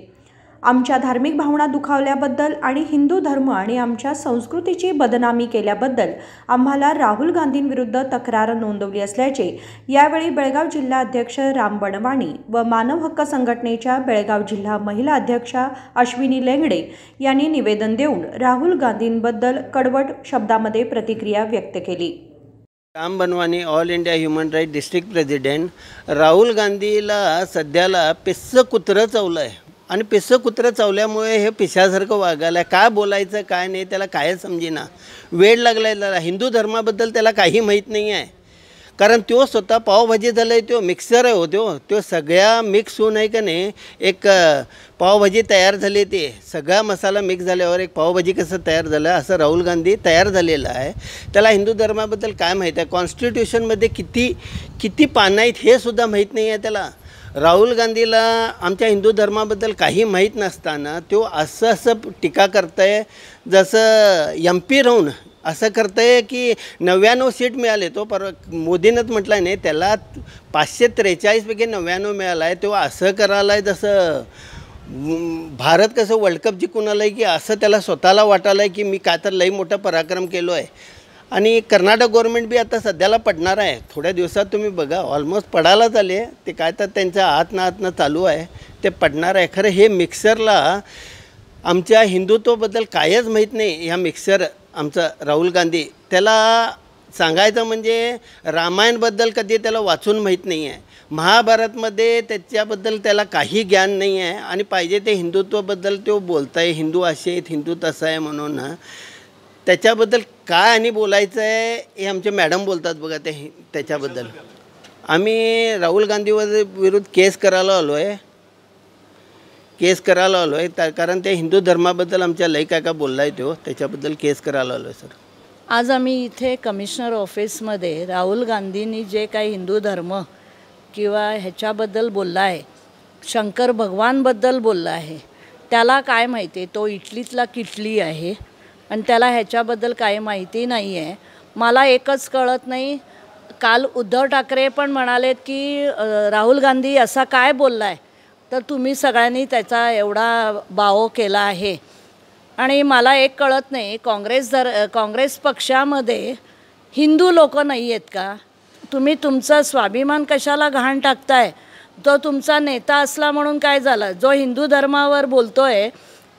आमच्या धार्मिक भावना दुखावल्याबद्दल आणि हिंदू धर्म आणि आमच्या संस्कृतीची बदनामी केल्याबद्दल आम्हाला राहुल गांधींविरुद्ध तक्रार नोंदवली असल्याचे यावेळी बेळगाव जिल्हा अध्यक्ष राम बनवाणी व मानव हक्क संघटनेच्या बेळगाव जिल्हा महिला अध्यक्षा अश्विनी लेंगडे यांनी निवेदन देऊन राहुल गांधींबद्दल कडवट शब्दामध्ये प्रतिक्रिया व्यक्त केली। Ram Banwani, all India human right district president. Rahul गांधीला सध्याला पिस्स कुत्रं चावलं आहे आणि पिस्स कुत्रं चावल्यामुळे हे पिशासारखं वागायला, काय बोलायचं काय नाही त्याला काय समजेना, वेळ लागला आहे त्याला। हिंदू धर्माबद्दल त्याला काही माहीत नाही आहे, कारण तो स्वतः पावभाजी झालं आहे, तो मिक्सर आहे हो, तो सगळ्या मिक्स होऊन आहे का नाही एक पावभाजी तयार झाली, ते सगळा मसाला मिक्स झाल्यावर एक पावभाजी कसं तयार झालं असं राहुल गांधी तयार झालेलं आहे। त्याला हिंदू धर्माबद्दल काय माहीत आहे, कॉन्स्टिट्यूशनमध्ये किती पानं आहेत हे सुद्धा माहीत नाही आहे त्याला। राहुल गांधीला आमच्या हिंदू धर्माबद्दल काही माहीत नसताना तो असं टीका करतंय, जसं MP राहून असं करतंय की 99 सीट मिळाले। तो मोदीनंच म्हटलं नाही त्याला 543 पैकी 99 मिळाला आहे, तो असं करायला आहे जसं भारत कसं वर्ल्ड कप जिंकून आलं आहे की असं त्याला स्वतःला वाटायला आहे की मी काय तर लई मोठा पराक्रम केलो आहे। आणि कर्नाटक गव्हर्नमेंट बी आता सध्याला पडणार आहे, थोड्या दिवसात तुम्ही बघा ऑलमोस्ट पडायलाच आले, ते काय तर त्यांच्या हातनं चालू आहे, ते पडणार आहे। खरं हे मिक्सरला आमच्या हिंदुत्वाबद्दल कायच माहीत नाही। ह्या मिक्सर आमचा राहुल गांधी त्याला सांगायचं म्हणजे रामायणबद्दल कधी त्याला वाचून माहीत नाही आहे, महाभारतमध्ये त्याच्याबद्दल त्याला काही ज्ञान नाही आहे, आणि पाहिजे ते हिंदुत्वाबद्दल तो बोलत आहे, हिंदू असे आहेत, हिंदू तसं आहे म्हणून त्याच्याबद्दल काय आणि बोलायचं आहे हे आमचे मॅडम बोलतात बघा त्याच्याबद्दल। आम्ही राहुल गांधीवर विरुद्ध केस करायला आलो आहे, कारण ते हिंदू धर्माबद्दल आमच्या लई काय बोलला आहे तो, त्याच्याबद्दल केस करायला आलो आहे सर। आज आम्ही इथे कमिशनर ऑफिसमध्ये राहुल गांधींनी जे काही हिंदू धर्म किंवा ह्याच्याबद्दल बोलला आहे, शंकर भगवानबद्दल बोलला आहे, त्याला काय माहिती आहे? तो इटलीतला किटली आहे आणि त्याला ह्याच्याबद्दल काही माहिती नाही आहे. मला एकच कळत नाही, काल उद्धव ठाकरे पण म्हणालेत की राहुल गांधी असा काय बोलला आहे, तर तुम्ही सगळ्यांनी त्याचा एवढा बाओ केला आहे. आणि मला एक कळत नाही, काँग्रेस पक्षामध्ये हिंदू लोक नाही आहेत का? तुम्ही तुमचा स्वाभिमान कशाला घाण टाकताय? तो तुमचा नेता असला म्हणून काय झालं? जो हिंदू धर्मावर बोलतोय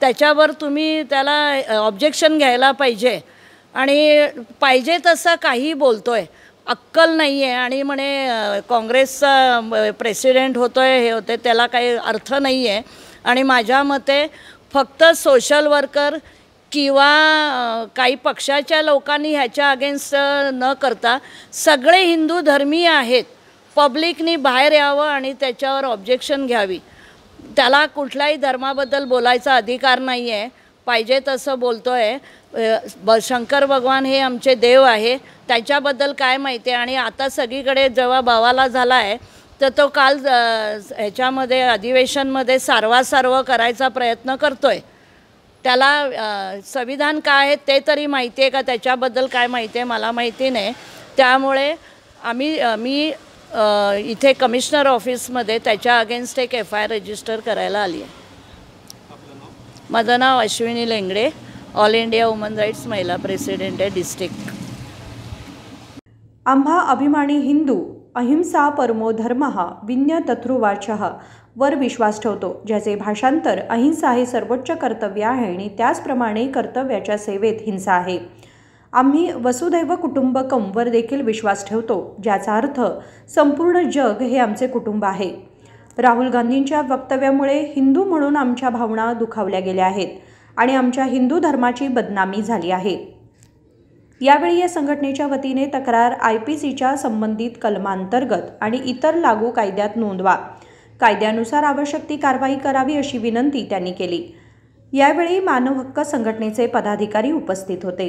त्याच्यावर तुम्ही त्याला ऑब्जेक्शन घ्यायला पाहिजे. आणि पाहिजे तसं काही बोलतोय, अक्कल नाही आहे. आणि म्हणे काँग्रेसचा प्रेसिडेंट होतोय, हे होते, त्याला काही अर्थ नाही आहे. आणि माझ्या मते फक्त सोशल वर्कर किंवा काही पक्षाच्या लोकांनी ह्याच्या अगेन्स्ट न करता सगळे हिंदू धर्मीय आहेत, पब्लिकनी बाहेर यावं आणि त्याच्यावर ऑब्जेक्शन घ्यावी. त्याला कुठल्याही धर्माबद्दल बोलायचा अधिकार नाही आहे. पाहिजे तसं बोलतो आहे. शंकर भगवान हे आमचे देव आहे, त्याच्याबद्दल काय माहिती आहे? आणि आता सगळीकडे जेव्हा बावाला झाला आहे तर तो काल ह्याच्यामध्ये अधिवेशनमध्ये सारवा करायचा प्रयत्न करतो आहे. त्याला संविधान काय आहे ते तरी माहिती आहे का? त्याच्याबद्दल काय माहिती आहे मला माहिती नाही. त्यामुळे मी इथे कमिशनर ऑफिसमध्ये त्याच्या अगेन्स्ट एक FIR रजिस्टर करायला आली आहे. माझं नाव Ashwini Lengade, all India woman rights महिला प्रेसिडेंट आहे डिस्ट्रिक्ट. आम्हा अभिमानी हिंदू अहिंसा परमो धर्मः विन्य तत्रुवाचः वर विश्वास ठेवतो, ज्याचे भाषांतर अहिंसा हे सर्वोच्च कर्तव्य आहे आणि त्याचप्रमाणे कर्तव्याच्या सेवेत हिंसा आहे. आम्ही वसुधैव कुटुंबकम वर देखील विश्वास ठेवतो, ज्याचा अर्थ संपूर्ण जग हे आमचे कुटुंब आहे. राहुल गांधींच्या वक्तव्यामुळे हिंदू म्हणून आमच्या भावना दुखावल्या गेल्या आहेत आणि आमच्या हिंदू धर्माची बदनामी झाली आहे. यावेळी या संघटनेच्या वतीने तक्रार IPCच्या संबंधित कलमांतर्गत आणि इतर लागू कायद्यात नोंदवा. कायद्यानुसार आवश्यक ती कारवाई करावी अशी विनंती त्यांनी केली. यावेळी मानव हक्क संघटनेचे पदाधिकारी उपस्थित होते.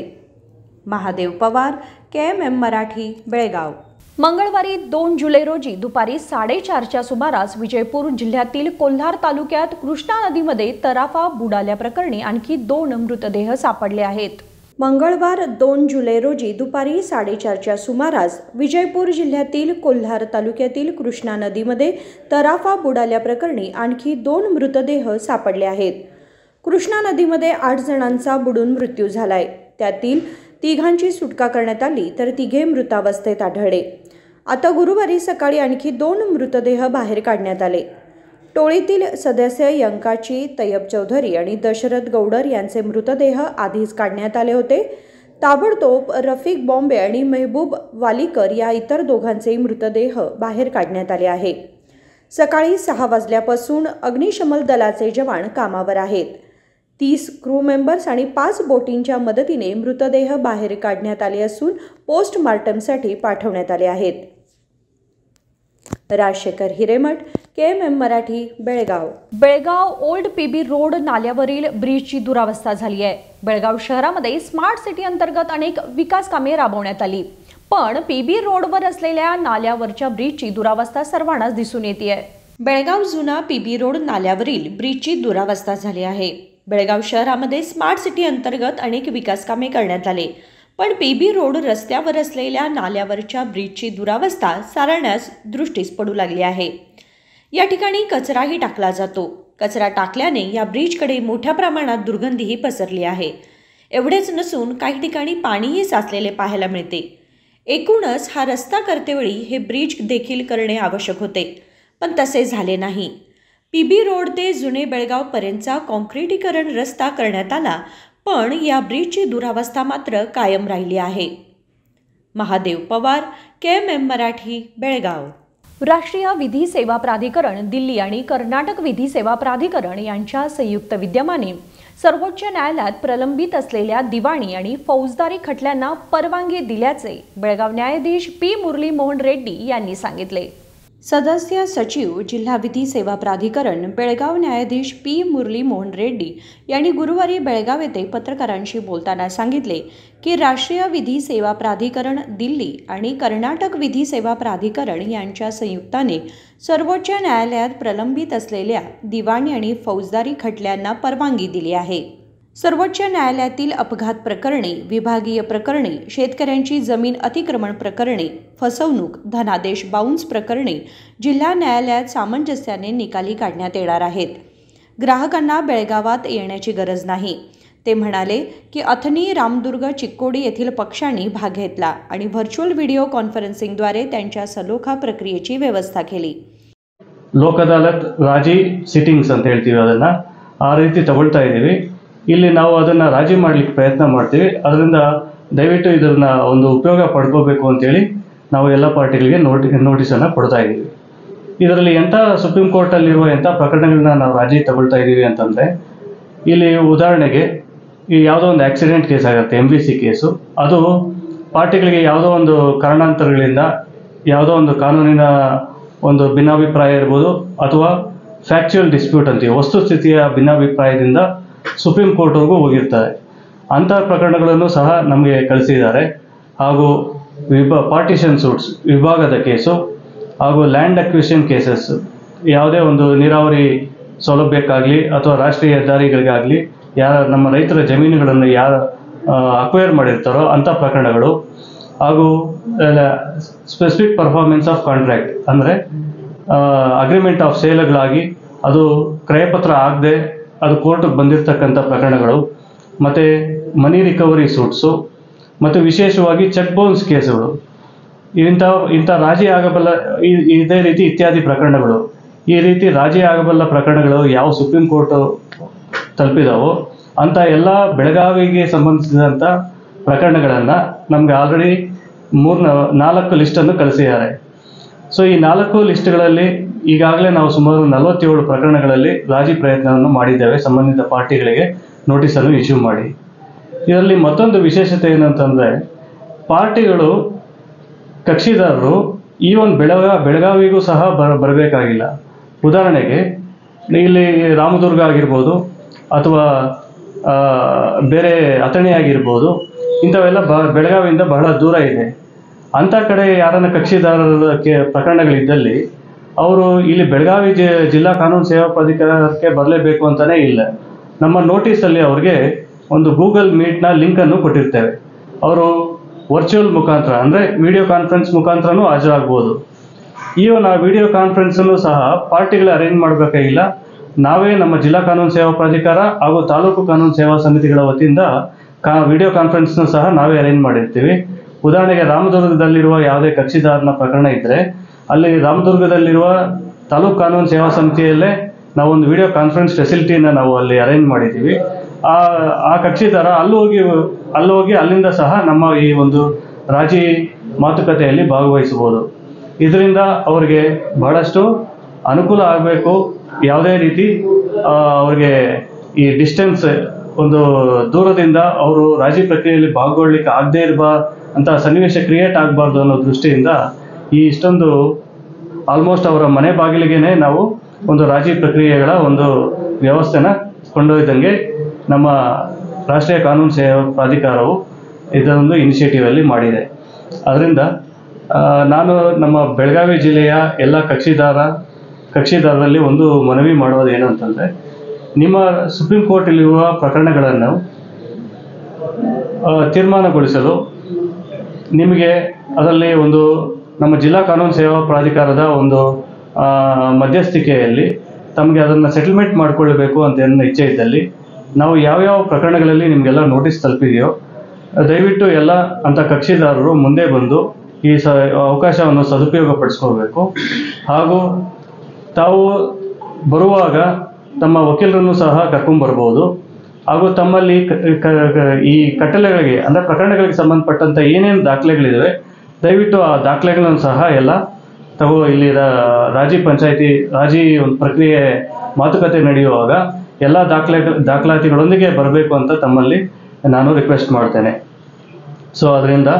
महादेव पवार, KMM मराठी, बेळगाव. मंगळवारी 2 जुलै रोजी दुपारी 4:30च्या सुमारास विजयपूर जिल्ह्यातील कोल्हार तालुक्यात कृष्णा नदीमध्ये तराफा बुडाल्याप्रकरणी आणखी 2 मृतदेह सापडले आहेत. मंगळवार 2 जुलै रोजी दुपारी 4:30च्या सुमारास विजयपूर जिल्ह्यातील कोल्हार तालुक्यातील कृष्णा नदीमध्ये तराफा बुडाल्याप्रकरणी आणखी 2 मृतदेह सापडले आहेत. कृष्णा नदीमध्ये 8 जणांचा बुडून मृत्यू झालाय. त्यातील 3घांची सुटका करण्यात आली तर 3घे मृतावस्थेत आढळले. आता गुरुवारी सकाळी आणखी 2 मृतदेह बाहेर काढण्यात आले. टोळीतील सदस्य यंकाची तय्यब चौधरी आणि दशरथ गौडर यांचे मृतदेह आधीच काढण्यात आले होते. ताबडतोब रफिक बॉम्बे आणि मेहबूब वालीकर या इतर दोघांचे मृतदेह बाहेर काढण्यात आले आहे. सकाळी 6 वाजल्यापासून अग्निशमन दलाचे जवान कामावर आहेत. 30 क्रू मेंबर्स आणि 5 बोटींच्या मदतीने मृतदेह बाहेर काढण्यात आले असून पोस्टमार्टमसाठी पाठवण्यात आले आहेत. Rajashekhar Hiremath, KMM Marathi, Belgaum. Belgaum old PB road नाल्यावरील ब्रिजची दुरावस्था झाली आहे. बेळगाव शहरामध्ये स्मार्ट सिटी अंतर्गत अनेक विकास कामे राबवण्यात आली, पण PB रोडवर असलेल्या नाल्यावरच्या ब्रिजची दुरावस्था सर्वांनाच दिसून येते. बेळगाव जुना PB रोड नाल्यावरील ब्रिजची दुरावस्था झाली आहे. बेळगाव शहरामध्ये स्मार्ट सिटी अंतर्गत अनेक विकास कामे करण्यात आले, पण PB रोड रस्त्यावर असलेल्या नाल्यावरच्या ब्रिजची दुरावस्था सारण्यास दृष्टीस पडू लागली आहे. या ठिकाणी कचराही टाकला जातो. कचरा टाकल्याने या ब्रिजकडे मोठ्या प्रमाणात दुर्गंधीही पसरली आहे. एवढेच नसून काही ठिकाणी पाणीही साचलेले पाहायला मिळते. एकूणच हा रस्ता करतेवेळी हे ब्रिज देखील करणे आवश्यक होते, पण तसे झाले नाही. PB रोड ते जुने बेळगाव पर्यंतचा कॉन्क्रिटीकरण रस्ता करण्यात आला, पण या ब्रिजची दुरावस्था मात्र कायम राहिली आहे. महादेव पवार, KMM मराठी, बेळगाव. राष्ट्रीय विधी सेवा प्राधिकरण दिल्ली आणि कर्नाटक विधी सेवा प्राधिकरण यांच्या संयुक्त विद्यमाने सर्वोच्च न्यायालयात प्रलंबित असलेल्या दिवाणी आणि फौजदारी खटल्यांना परवानगी दिल्याचे बेळगाव न्यायाधीश P. मुरली मोहन रेड्डी यांनी सांगितले. सदस्य सचिव जिल्हा विधी सेवा प्राधिकरण बेळगाव न्यायाधीश पी मुरली मोहन रेड्डी यांनी गुरुवारी बेळगाव येथे पत्रकारांशी बोलताना सांगितले की राष्ट्रीय विधी सेवा प्राधिकरण दिल्ली आणि कर्नाटक विधी सेवा प्राधिकरण यांच्या संयुक्ताने सर्वोच्च न्यायालयात प्रलंबित असलेल्या दिवाणी आणि फौजदारी खटल्यांना परवानगी दिली आहे. सर्वोच्च न्यायालयातील अपघात प्रकरणे, विभागीय प्रकरणे, शेतकऱ्यांची जमीन अतिक्रमण प्रकरणे, फसवणूक, धनादेश बाउन्स प्रकरणे जिल्हा न्यायालयात सामंजस्याने निकाली काढण्यात येणार आहेत. ग्राहकांना बेळगावात येण्याची गरज नाही. ते म्हणाले की अथनी, रामदुर्ग, चिक्कोडी येथील पक्षांनी भाग घेतला आणि व्हर्च्युअल व्हिडिओ कॉन्फरन्सिंगद्वारे त्यांच्या सलोखा प्रक्रियेची व्यवस्था केली. ಲೋಕ ಅದಾಲತ್ ರಾಜಿ ಸಿಟ್ಟಿಂಗ್ಸ್ ಅಂತ ಹೇಳ್ತೀವಿ, ಅದನ್ನು ಆ ರೀತಿ ತಗೊಳ್ತಾ ಇದ್ದೀವಿ. ಇಲ್ಲಿ ನಾವು ಅದನ್ನು ರಾಜಿ ಮಾಡಲಿಕ್ಕೆ ಪ್ರಯತ್ನ ಮಾಡ್ತೀವಿ. ಅದರಿಂದ ದಯವಿಟ್ಟು ಇದನ್ನ ಒಂದು ಉಪಯೋಗ ಪಡ್ಕೋಬೇಕು ಅಂತೇಳಿ ನಾವು ಎಲ್ಲ ಪಾರ್ಟಿಗಳಿಗೆ ನೋಟಿಸನ್ನು ಕೊಡ್ತಾ ಇದ್ದೀವಿ. ಇದರಲ್ಲಿ ಎಂಥ ಸುಪ್ರೀಂ ಕೋರ್ಟಲ್ಲಿರುವ ಎಂಥ ಪ್ರಕರಣಗಳನ್ನ ನಾವು ರಾಜಿ ತಗೊಳ್ತಾ ಇದ್ದೀವಿ ಅಂತಂದರೆ, ಇಲ್ಲಿ ಉದಾಹರಣೆಗೆ ಈ ಯಾವುದೋ ಒಂದು ಆಕ್ಸಿಡೆಂಟ್ ಕೇಸ್ ಆಗುತ್ತೆ, MVC ಕೇಸು. ಅದು ಪಾರ್ಟಿಗಳಿಗೆ ಯಾವುದೋ ಒಂದು ಕಾರಣಾಂತರಗಳಿಂದ ಯಾವುದೋ ಒಂದು ಕಾನೂನಿನ ಒಂದು ಭಿನ್ನಾಭಿಪ್ರಾಯ ಇರ್ಬೋದು, ಅಥವಾ ಫ್ಯಾಕ್ಚುಯಲ್ ಡಿಸ್ಪ್ಯೂಟ್ ಅಂತೀವಿ, ವಸ್ತುಸ್ಥಿತಿಯ ಭಿನ್ನಾಭಿಪ್ರಾಯದಿಂದ ಸುಪ್ರೀಂ ಕೋರ್ಟ್ವರೆಗೂ ಹೋಗಿರ್ತಾರೆ. ಅಂಥ ಪ್ರಕರಣಗಳನ್ನು ಸಹ ನಮಗೆ ಕಳಿಸಿದ್ದಾರೆ. ಹಾಗೂ ಪಾರ್ಟಿಷನ್ ಸೂಟ್ಸ್, ವಿಭಾಗದ ಕೇಸು, ಹಾಗೂ ಲ್ಯಾಂಡ್ ಅಕ್ವಿಷನ್ ಕೇಸಸ್, ಯಾವುದೇ ಒಂದು ನೀರಾವರಿ ಸೌಲಭ್ಯಕ್ಕಾಗಲಿ ಅಥವಾ ರಾಷ್ಟ್ರೀಯ ಹೆದ್ದಾರಿಗಳಿಗಾಗಲಿ ನಮ್ಮ ರೈತರ ಜಮೀನುಗಳನ್ನು ಯಾರು ಅಕ್ವೈರ್ ಮಾಡಿರ್ತಾರೋ ಅಂಥ ಪ್ರಕರಣಗಳು, ಹಾಗೂ ಸ್ಪೆಸಿಫಿಕ್ ಪರ್ಫಾರ್ಮೆನ್ಸ್ ಆಫ್ ಕಾಂಟ್ರಾಕ್ಟ್ ಅಂದರೆ ಅಗ್ರಿಮೆಂಟ್ ಆಫ್ ಸೇಲ್ಗಳಾಗಿ ಅದು ಕ್ರಯಪತ್ರ ಆಗದೆ ಅದು ಕೋರ್ಟಿಗೆ ಬಂದಿರತಕ್ಕಂಥ ಪ್ರಕರಣಗಳು, ಮತ್ತು ಮನಿ ರಿಕವರಿ ಸೂಟ್ಸು, ಮತ್ತು ವಿಶೇಷವಾಗಿ ಚೆಕ್ ಬೌನ್ಸ್ ಕೇಸುಗಳು, ಇಂಥ ರಾಜಿ ಆಗಬಲ್ಲ ಇದೇ ರೀತಿ ಇತ್ಯಾದಿ ಪ್ರಕರಣಗಳು. ಈ ರೀತಿ ರಾಜಿ ಆಗಬಲ್ಲ ಪ್ರಕರಣಗಳು ಯಾವ ಸುಪ್ರೀಂ ಕೋರ್ಟು ತಲುಪಿದಾವೋ ಅಂಥ ಎಲ್ಲ ಬೆಳಗಾವಿಗೆ ಸಂಬಂಧಿಸಿದಂಥ ಪ್ರಕರಣಗಳನ್ನು ನಮಗೆ ಆಲ್ರೆಡಿ 4 ಲಿಸ್ಟನ್ನು ಕಳಿಸಿದ್ದಾರೆ. ಸೊ ಈ 4 ಲಿಸ್ಟ್ಗಳಲ್ಲಿ ಈಗಾಗಲೇ ನಾವು ಸುಮಾರು 47 ಪ್ರಕರಣಗಳಲ್ಲಿ ರಾಜಿ ಪ್ರಯತ್ನವನ್ನು ಮಾಡಿದ್ದೇವೆ, ಸಂಬಂಧಿತ ಪಾರ್ಟಿಗಳಿಗೆ ನೋಟಿಸನ್ನು ಇಶ್ಯೂ ಮಾಡಿ. ಇದರಲ್ಲಿ ಮತ್ತೊಂದು ವಿಶೇಷತೆ ಏನಂತಂದರೆ, ಪಾರ್ಟಿಗಳು, ಕಕ್ಷಿದಾರರು ಈವನ್ ಬೆಳಗಾವಿಗೂ ಸಹ ಬರಬೇಕಾಗಿಲ್ಲ. ಉದಾಹರಣೆಗೆ ಇಲ್ಲಿ ರಾಮದುರ್ಗ ಆಗಿರ್ಬೋದು, ಅಥವಾ ಬೇರೆ ಅಥಣಿ ಆಗಿರ್ಬೋದು, ಇಂಥವೆಲ್ಲ ಬೆಳಗಾವಿಯಿಂದ ಬಹಳ ದೂರ ಇದೆ. ಅಂಥ ಕಡೆ ಯಾರನ್ನ ಕಕ್ಷಿದಾರರ ಪ್ರಕರಣಗಳಿದ್ದಲ್ಲಿ ಅವರು ಇಲ್ಲಿ ಬೆಳಗಾವಿ ಜಿಲ್ಲಾ ಕಾನೂನು ಸೇವಾ ಪ್ರಾಧಿಕಾರಕ್ಕೆ ಬರಲೇಬೇಕು ಅಂತಲೇ ಇಲ್ಲ. ನಮ್ಮ ನೋಟಿಸಲ್ಲಿ ಅವ್ರಿಗೆ ಒಂದು ಗೂಗಲ್ ಮೀಟ್ನ ಲಿಂಕನ್ನು ಕೊಟ್ಟಿರ್ತೇವೆ. ಅವರು ವರ್ಚುವಲ್ ಮುಖಾಂತರ ಅಂದರೆ ವಿಡಿಯೋ ಕಾನ್ಫರೆನ್ಸ್ ಮುಖಾಂತರನೂ ಹಾಜರಾಗ್ಬೋದು. ಈವನ್ ಆ ವಿಡಿಯೋ ಕಾನ್ಫರೆನ್ಸನ್ನು ಸಹ ಪಾರ್ಟಿಗಳು ಅರೇಂಜ್ ಮಾಡಬೇಕಾಗಿಲ್ಲ. ನಾವೇ ನಮ್ಮ ಜಿಲ್ಲಾ ಕಾನೂನು ಸೇವಾ ಪ್ರಾಧಿಕಾರ ಹಾಗೂ ತಾಲೂಕು ಕಾನೂನು ಸೇವಾ ಸಮಿತಿಗಳ ವತಿಯಿಂದ ವಿಡಿಯೋ ಕಾನ್ಫರೆನ್ಸ್ನ ಸಹ ನಾವೇ ಅರೇಂಜ್ ಮಾಡಿರ್ತೀವಿ. ಉದಾಹರಣೆಗೆ ರಾಮದುರ್ಗದಲ್ಲಿರುವ ಯಾವುದೇ ಕಕ್ಷಿದಾರನ ಪ್ರಕರಣ ಇದ್ದರೆ ಅಲ್ಲಿ ರಾಮದುರ್ಗದಲ್ಲಿರುವ ತಾಲೂಕು ಕಾನೂನು ಸೇವಾ ಸಮಿತಿಯಲ್ಲೇ ನಾವೊಂದು ವಿಡಿಯೋ ಕಾನ್ಫರೆನ್ಸ್ ಫೆಸಿಲಿಟಿನ ನಾವು ಅಲ್ಲಿ ಅರೇಂಜ್ ಮಾಡಿದ್ದೀವಿ. ಆ ಕಕ್ಷಿದಾರ ಅಲ್ಲೋಗಿ ಅಲ್ಲಿಂದ ಸಹ ನಮ್ಮ ಈ ಒಂದು ರಾಜಿ ಮಾತುಕತೆಯಲ್ಲಿ ಭಾಗವಹಿಸಬಹುದು. ಇದರಿಂದ ಅವರಿಗೆ ಬಹಳಷ್ಟು ಅನುಕೂಲ ಆಗಬೇಕು. ಯಾವುದೇ ರೀತಿ ಅವ್ರಿಗೆ ಈ ಡಿಸ್ಟೆನ್ಸ್, ಒಂದು ದೂರದಿಂದ ಅವರು ರಾಜಿ ಪ್ರಕ್ರಿಯೆಯಲ್ಲಿ ಭಾಗಗೊಳ್ಳಲಿಕ್ಕೆ ಆಗದೇ ಅಂತ ಸನ್ನಿವೇಶ ಕ್ರಿಯೇಟ್ ಆಗಬಾರ್ದು ಅನ್ನೋ ದೃಷ್ಟಿಯಿಂದ ಇಷ್ಟೊಂದು ಆಲ್ಮೋಸ್ಟ್ ಅವರ ಮನೆ ಬಾಗಿಲಿಗೆ ನಾವು ಒಂದು ರಾಜಿ ಪ್ರಕ್ರಿಯೆಗಳ ಒಂದು ವ್ಯವಸ್ಥೆನ ಕೊಂಡೊಯ್ದಂಗೆ ನಮ್ಮ ರಾಷ್ಟ್ರೀಯ ಕಾನೂನು ಸೇವಾ ಪ್ರಾಧಿಕಾರವು ಇದೊಂದು ಇನಿಷಿಯೇಟಿವಲ್ಲಿ ಮಾಡಿದೆ. ಅದರಿಂದ ನಾನು ನಮ್ಮ ಬೆಳಗಾವಿ ಜಿಲ್ಲೆಯ ಎಲ್ಲ ಕಕ್ಷಿದಾರರಲ್ಲಿ ಒಂದು ಮನವಿ ಮಾಡೋದು ಏನಂತಂದರೆ, ನಿಮ್ಮ ಸುಪ್ರೀಂ ಕೋರ್ಟಲ್ಲಿರುವ ಪ್ರಕರಣಗಳನ್ನು ತೀರ್ಮಾನಗೊಳಿಸಲು ನಿಮಗೆ ಅದರಲ್ಲಿ ಒಂದು ನಮ್ಮ ಜಿಲ್ಲಾ ಕಾನೂನು ಸೇವಾ ಪ್ರಾಧಿಕಾರದ ಒಂದು ಮಧ್ಯಸ್ಥಿಕೆಯಲ್ಲಿ ತಮಗೆ ಅದನ್ನು ಸೆಟಲ್ಮೆಂಟ್ ಮಾಡಿಕೊಳ್ಳಬೇಕು ಅಂತ ಏನೋ ಇಚ್ಛೆ ಇದ್ದಲ್ಲಿ, ನಾವು ಯಾವ್ಯಾವ ಪ್ರಕರಣಗಳಲ್ಲಿ ನಿಮಗೆಲ್ಲ ನೋಟಿಸ್ ತಲುಪಿದೆಯೋ ದಯವಿಟ್ಟು ಎಲ್ಲ ಅಂಥ ಕಕ್ಷಿದಾರರು ಮುಂದೆ ಬಂದು ಈ ಅವಕಾಶವನ್ನು ಸದುಪಯೋಗಪಡಿಸ್ಕೋಬೇಕು. ಹಾಗೂ ತಾವು ಬರುವಾಗ ತಮ್ಮ ವಕೀಲರನ್ನು ಸಹ ಕರ್ಕೊಂಡ್ಬರ್ಬೋದು. ಹಾಗೂ ತಮ್ಮಲ್ಲಿ ಈ ಕಟ್ಟಳೆಗಳಿಗೆ ಅಂದರೆ ಪ್ರಕರಣಗಳಿಗೆ ಸಂಬಂಧಪಟ್ಟಂಥ ಏನೇನು ದಾಖಲೆಗಳಿವೆ ದಯವಿಟ್ಟು ಆ ದಾಖಲೆಗಳನ್ನು ಸಹ ಎಲ್ಲ ಇಲ್ಲಿ ರಾಜಿ ಒಂದು ಪ್ರಕ್ರಿಯೆ ಮಾತುಕತೆ ನಡೆಯುವಾಗ ಎಲ್ಲ ದಾಖಲಾತಿಗಳೊಂದಿಗೆ ಬರಬೇಕು ಅಂತ ತಮ್ಮಲ್ಲಿ ನಾನು ರಿಕ್ವೆಸ್ಟ್ ಮಾಡ್ತೇನೆ. ಸೊ ಅದರಿಂದ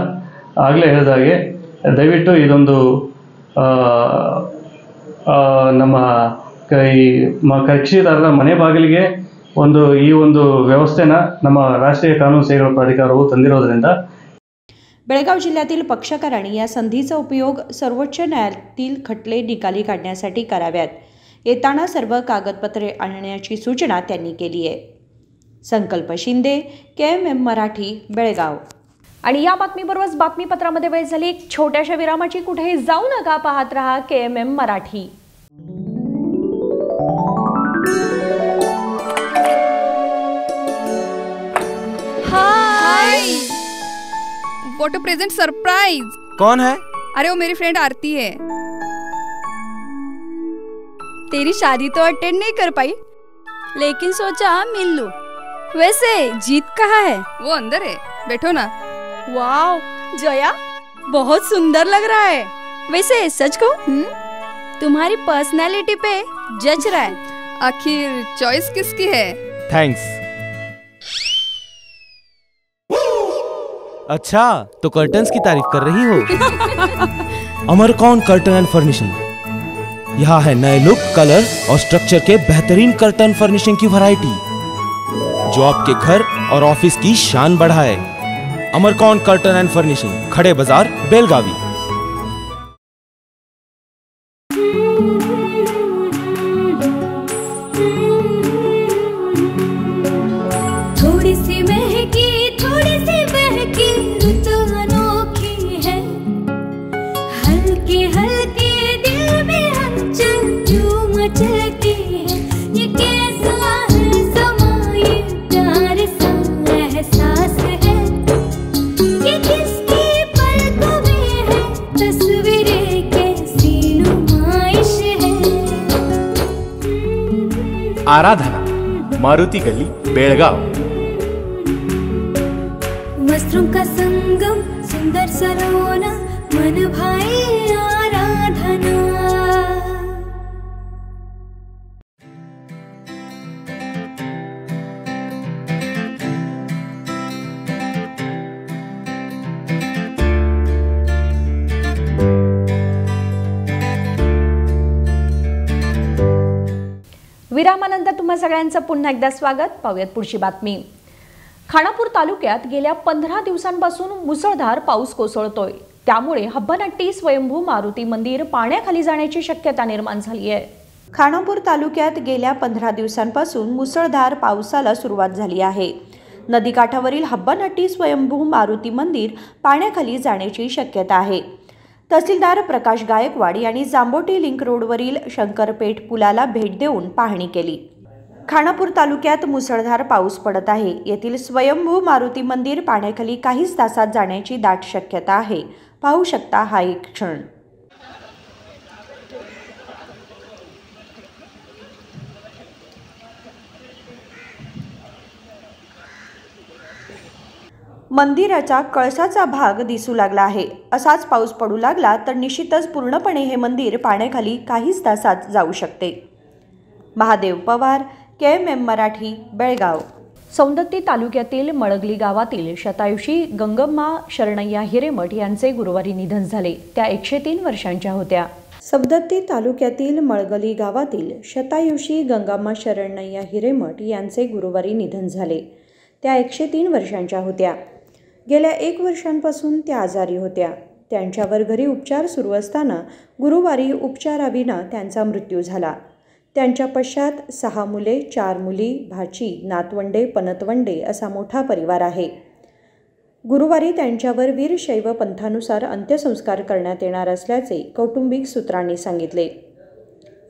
ಆಗಲೇ ಹೇಳಿದಾಗೆ ದಯವಿಟ್ಟು ಇದೊಂದು ನಮ್ಮ ಕಕ್ಷಿದಾರರ ಮನೆ ಬಾಗಿಲಿಗೆ ಈ ಒಂದು ವ್ಯವಸ್ಥೆನ ನಮ್ಮ ರಾಷ್ಟ್रीय कानून सेवा प्राधिकारವು ತಂದಿರೋದ್ರಿಂದ बेळगाव जिल्ह्यातील पक्षकारांनी या संधीचा उपयोग सर्वोच्च न्यायालयातील खटले निकाली काढण्यासाठी कराव्यात. येताना सर्व कागदपत्रे आणण्याची सूचना त्यांनी केली आहे. संकल्प शिंदे, KMM मराठी, बेळगाव. आणि या बातमीबरोबरच बातमीपत्रामध्ये वेळ झाली एक छोट्याशा विरामाची. कुठेही जाऊ नका, पाहत रहा KMM Marathi. What a present surprise. कौन है? अरे वो मेरी फ्रेंड आरती है। तेरी शादी तो अटेंड नहीं कर पाई, लेकिन सोचा मिल लूं। वैसे जीत कहाँ है? वो अंदर है, बैठो ना। वाओ जया, बहुत सुंदर लग रहा है। वैसे सच कहूं, तुम्हारी पर्सनालिटी पे जज रहा है। आखिर चॉइस किसकी है? थैंक्स। अच्छा, तो कर्टन्स की तारीफ कर रही हो? अमरकौन कर्टन एंड फर्निशिंग। यहाँ है नए लुक, कलर और स्ट्रक्चर के बेहतरीन कर्टन फर्निशिंग की वैरायटी जो आपके घर और ऑफिस की शान बढ़ाए। अमरकौन कर्टन एंड फर्निशिंग, खड़े बाजार, बेलगावी। थोड़ी सी महकी, थोड़ी सी बहकी, रुत अनोखी है। हल्के हल्के दिल में हलचल जो मचलती है। ये कैसा है समा, ये प्यार सा एहसास है। ये किसकी पलकों में है, तस्वीरें कैसी नुमाइश है। आराधना, मारुति गली, बेळगाव। वस्त्रों का संगम, सुंदर सलोना, मन भाई आराधना। विरामानंतर तुम्हा सगळ्यांचं पुन्हा एकदा स्वागत. पाहूयात पुढची बातमी. खानापूर तालुक्यात गेल्या 15 दिवसांपासून मुसळधार पाऊस कोसळतोय. त्यामुळे हब्बनट्टी स्वयंभू मारुती मंदिर पाण्याखाली जाण्याची शक्यता निर्माण झाली आहे. खानापूर तालुक्यात गेल्या 15 दिवसांपासून मुसळधार पावसाला सुरुवात झाली आहे. नदीकाठावरील हब्बनट्टी स्वयंभू मारुती मंदिर पाण्याखाली जाण्याची शक्यता आहे. तहसीलदार प्रकाश गायकवाड यांनी जांबोटी लिंक रोडवरील शंकरपेठ पुलाला भेट देऊन पाहणी केली. खानापूर तालुक्यात मुसळधार पाऊस पडत आहे. येथील स्वयंभू मारुती मंदिर पाण्याखाली काहीच तासात जाण्याची दाट शक्यता आहे. पाहू शकता हा एक क्षण. मंदिराचा कळसाचा भाग दिसू लागला आहे. असाच पाऊस पडू लागला तर निश्चितच पूर्णपणे हे मंदिर पाण्याखाली काहीच तासात जाऊ शकते. महादेव पवार, KMM मराठी, बेळगाव. सौंदत्ती तालुक्यातील मळगली गावातील शतायुषी गंगम्मा शरणय्या हिरेमठ यांचे गुरुवारी निधन झाले. त्या 103 वर्षांच्या होत्या. सौंदत्ती तालुक्यातील मळगली गावातील शतायुषी गंगम्मा शरणय्या हिरेमठ यांचे गुरुवारी निधन झाले. त्या 103 वर्षांच्या होत्या. गेल्या 1 वर्षांपासून त्या आजारी होत्या. त्यांच्यावर घरी उपचार सुरू असताना गुरुवारी उपचाराविना त्यांचा मृत्यू झाला. त्यांच्या पश्चात 6 मुले, 4 मुली, भाची, नातवंडे, पनतवंडे असा मोठा परिवार आहे. गुरुवारी त्यांच्यावर वीरशैव पंथानुसार अंत्यसंस्कार करण्यात येणार असल्याचे कौटुंबिक सूत्रांनी सांगितले.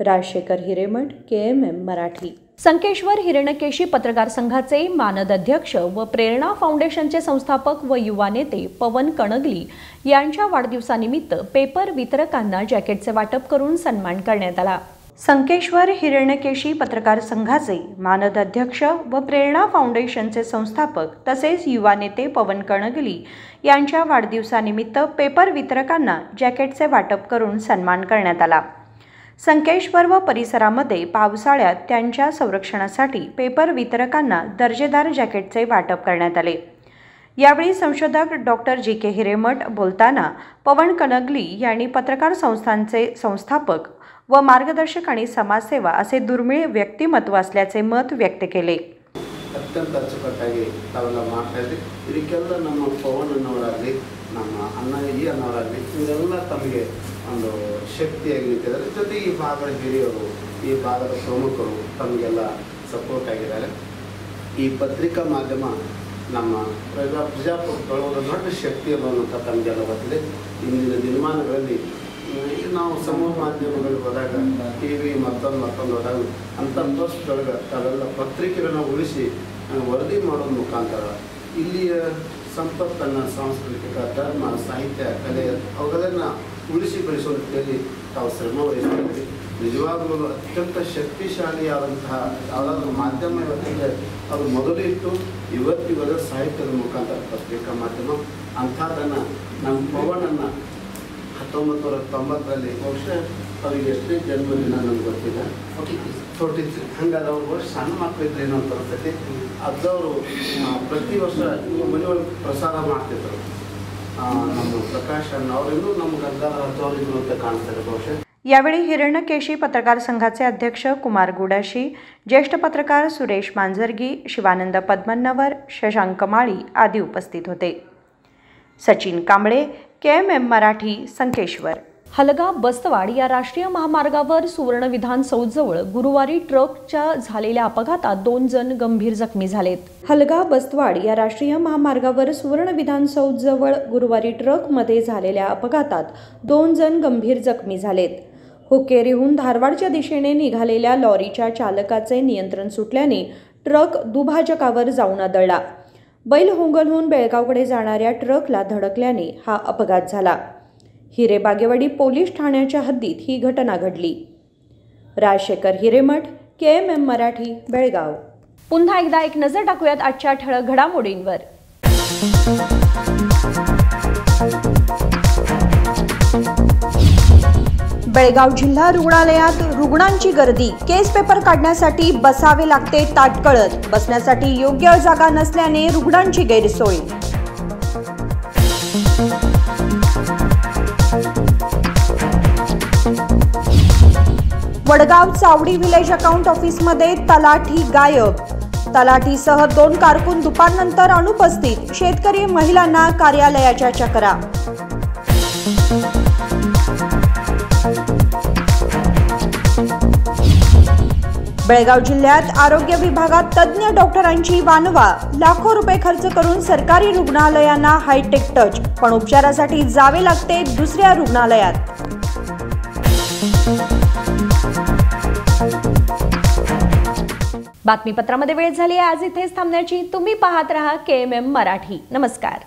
राजशेखर हिरेमठ, KMM मराठी. संकेश्वर हिरण्यकेशी पत्रकार संघाचे मानद अध्यक्ष व प्रेरणा फाउंडेशनचे संस्थापक व युवा नेते पवन कणगली यांच्या वाढदिवसानिमित्त पेपर वितरकांना जॅकेटचे वाटप करून सन्मान करण्यात आला. संकेश्वर हिरण्यकेशी पत्रकार संघाचे मानद अध्यक्ष व प्रेरणा फाउंडेशनचे संस्थापक तसेच युवा नेते पवन कणगली यांच्या वाढदिवसानिमित्त पेपर वितरकांना जॅकेटचे वाटप करून सन्मान करण्यात आला. संकेश्वर व परिसरामध्ये पावसाळ्यात त्यांच्या संरक्षणासाठी पेपर वितरकांना दर्जेदार जॅकेटचे वाटप करण्यात आले. यावेळी संशोधक डॉक्टर GK हिरेमठ बोलताना पवन कणगली यांनी पत्रकार संस्थांचे संस्थापक व मार्गदर्शक आणि समाजसेवा असे दुर्मिळ व्यक्तिमत्व असल्याचे मत व्यक्त केले. ಅತ್ಯಂತ ಅಚ್ಚುಕಟ್ಟಾಗಿ ತಾವೆಲ್ಲ ಮಾಡ್ತಾ ಇದ್ರಿ. ಇದಕ್ಕೆಲ್ಲ ನಮ್ಮ ಪವನ್ ಅನ್ನೋರಾಗಲಿ, ನಮ್ಮ ಅಣ್ಣ ಈ ಅನ್ನೋರಾಗಲಿ, ಇವರೆಲ್ಲ ತಮಗೆ ಒಂದು ಶಕ್ತಿಯಾಗಿ ನಿಂತಿದ್ದಾರೆ. ಜೊತೆಗೆ ಈ ಭಾಗದ ಹಿರಿಯರು, ಈ ಭಾಗದ ಪ್ರಮುಖರು ತಮಗೆಲ್ಲ ಸಪೋರ್ಟ್ ಆಗಿದ್ದಾರೆ. ಈ ಪತ್ರಿಕಾ ಮಾಧ್ಯಮ ನಮ್ಮ ಪ್ರಜಾಪ್ರಭುತ್ವದ ದೊಡ್ಡ ಶಕ್ತಿ ಅನ್ನುವಂಥ ತಮಗೆಲ್ಲ ಗೊತ್ತಿದೆ. ಇಂದಿನ ದಿನಮಾನಗಳಲ್ಲಿ ನಾವು ಸಮೂಹ ಮಾಧ್ಯಮಗಳಿಗೆ ಹೋದಾಗ, ಟಿ ವಿ ಮತ್ತೊಂದು ಹೋದಾಗ ಅಂಥ ಪೋಸ್ಟ್ಗಳಿಗೆ ತಾವೆಲ್ಲ ಪತ್ರಿಕೆಗಳನ್ನ ಉಳಿಸಿ ವರದಿ ಮಾಡೋದ್ರ ಮುಖಾಂತರ ಇಲ್ಲಿಯ ಸಂಪತ್ತನ್ನು, ಸಾಂಸ್ಕೃತಿಕ, ಧರ್ಮ, ಸಾಹಿತ್ಯ, ಕಲೆ ಅವುಗಳನ್ನು ಉಳಿಸಿ ಬೆಳೆಸೋ ರೀತಿಯಲ್ಲಿ ತಾವು ಶ್ರಮ ವಹಿಸ್ತೀವಿ. ನಿಜವಾಗಲೂ ಅತ್ಯಂತ ಶಕ್ತಿಶಾಲಿಯಾದಂತಹ ಯಾವುದಾದ್ರೂ ಮಾಧ್ಯಮ ಇವತ್ತಿಗೆ ಅದು ಮೊದಲಿಟ್ಟು ಇವತ್ತಿವರ ಸಾಹಿತ್ಯದ ಮುಖಾಂತರ ಪತ್ರಿಕಾ ಮಾಧ್ಯಮ ಅಂಥದ್ದನ್ನು ನಮ್ಮ ಪವನನ್ನು 1990ರಲ್ಲಿ ಬಹುಶಃ ಅವರಿಗೆ ಎಷ್ಟೇ ಜನ್ಮದಿನ ನನಗೆ ಗೊತ್ತಿಲ್ಲ, 43 ಹಂಗಾದ್ರೆ ಅವ್ರು ವರ್ಷ ಸಣ್ಣ ಮಕ್ಕಳಿದ್ರೆ ಏನೋ ಅಂತ ಅನ್ಸತಿ. ಅದವರು ಪ್ರತಿ ವರ್ಷ ಮನೆಯೊಳಗೆ ಪ್ರಸಾರ ಮಾಡ್ತಿದ್ರು. ನಮ್ಮ ಪ್ರಕಾಶ್ ಅಣ್ಣ ಅವರಿಗೂ ನಮ್ಗೆ ಅರ್ಧವ್ರಿದ್ರು ಅಂತ ಕಾಣಿಸ್ತಾರೆ ಬಹುಶಃ. यावेळी हिरण्यकेशी पत्रकार संघाचे अध्यक्ष कुमार गुडाशी, ज्येष्ठ पत्रकार सुरेश मांजरगी, शिवानंद पद्मन्नवर, शशांक माळी आदी उपस्थित होते. सचिन कांबळे, KMM मराठी, संकेश्वर. हलगा बस्तवाड या राष्ट्रीय महामार्गावर सुवर्ण विधान चौकजवळ गुरुवारी ट्रकच्या झालेल्या अपघातात 2 जण गंभीर जखमी झालेत. हलगा बस्तवाड या राष्ट्रीय महामार्गावर सुवर्ण विधान चौकजवळ गुरुवारी ट्रकमध्ये झालेल्या अपघातात 2 जण गंभीर जखमी झालेत. हुक्केरीहून धारवाडच्या दिशेने निघालेल्या लॉरीच्या चालकाचे नियंत्रण सुटल्याने ट्रक दुभाजकावर जाऊन आदळला. बैलहोंगलहून बेळगावकडे जाणाऱ्या ट्रकला धडकल्याने हा अपघात झाला. हिरेबागेवाडी पोलीस ठाण्याच्या हद्दीत ही घटना घडली. राजशेखर हिरेमठ, KMM मराठी, बेळगाव. पुन्हा एकदा एक नजर टाकूयात आजच्या ठळक घडामोडींवर. बेळगाव जिल्हा रुग्णालयात रुग्णांची गर्दी. केस पेपर काढण्यासाठी बसावे लागते ताटकळत. बसण्यासाठी योग्य जागा नसल्याने रुग्णांची गैरसोय. वडगाव चावडी विलेज अकाउंट ऑफिसमध्ये तलाठी गायब. तलाठीसह 2 कारकून दुपारनंतर अनुपस्थित. शेतकरी महिलांना कार्यालयाच्या चकरा. बेळगाव जिल्ह्यात आरोग्य विभागात तज्ञ डॉक्टरांची वानवा. लाखो रुपये खर्च करून सरकारी रुग्णालयांना हायटेक टच, पण उपचारासाठी जावे लागते दुसऱ्या रुग्णालयात. बातमीपत्रामध्ये वेळ झाली आहे आज इथेच थांबण्याची. तुम्ही पाहत रहा KMM मराठी. नमस्कार.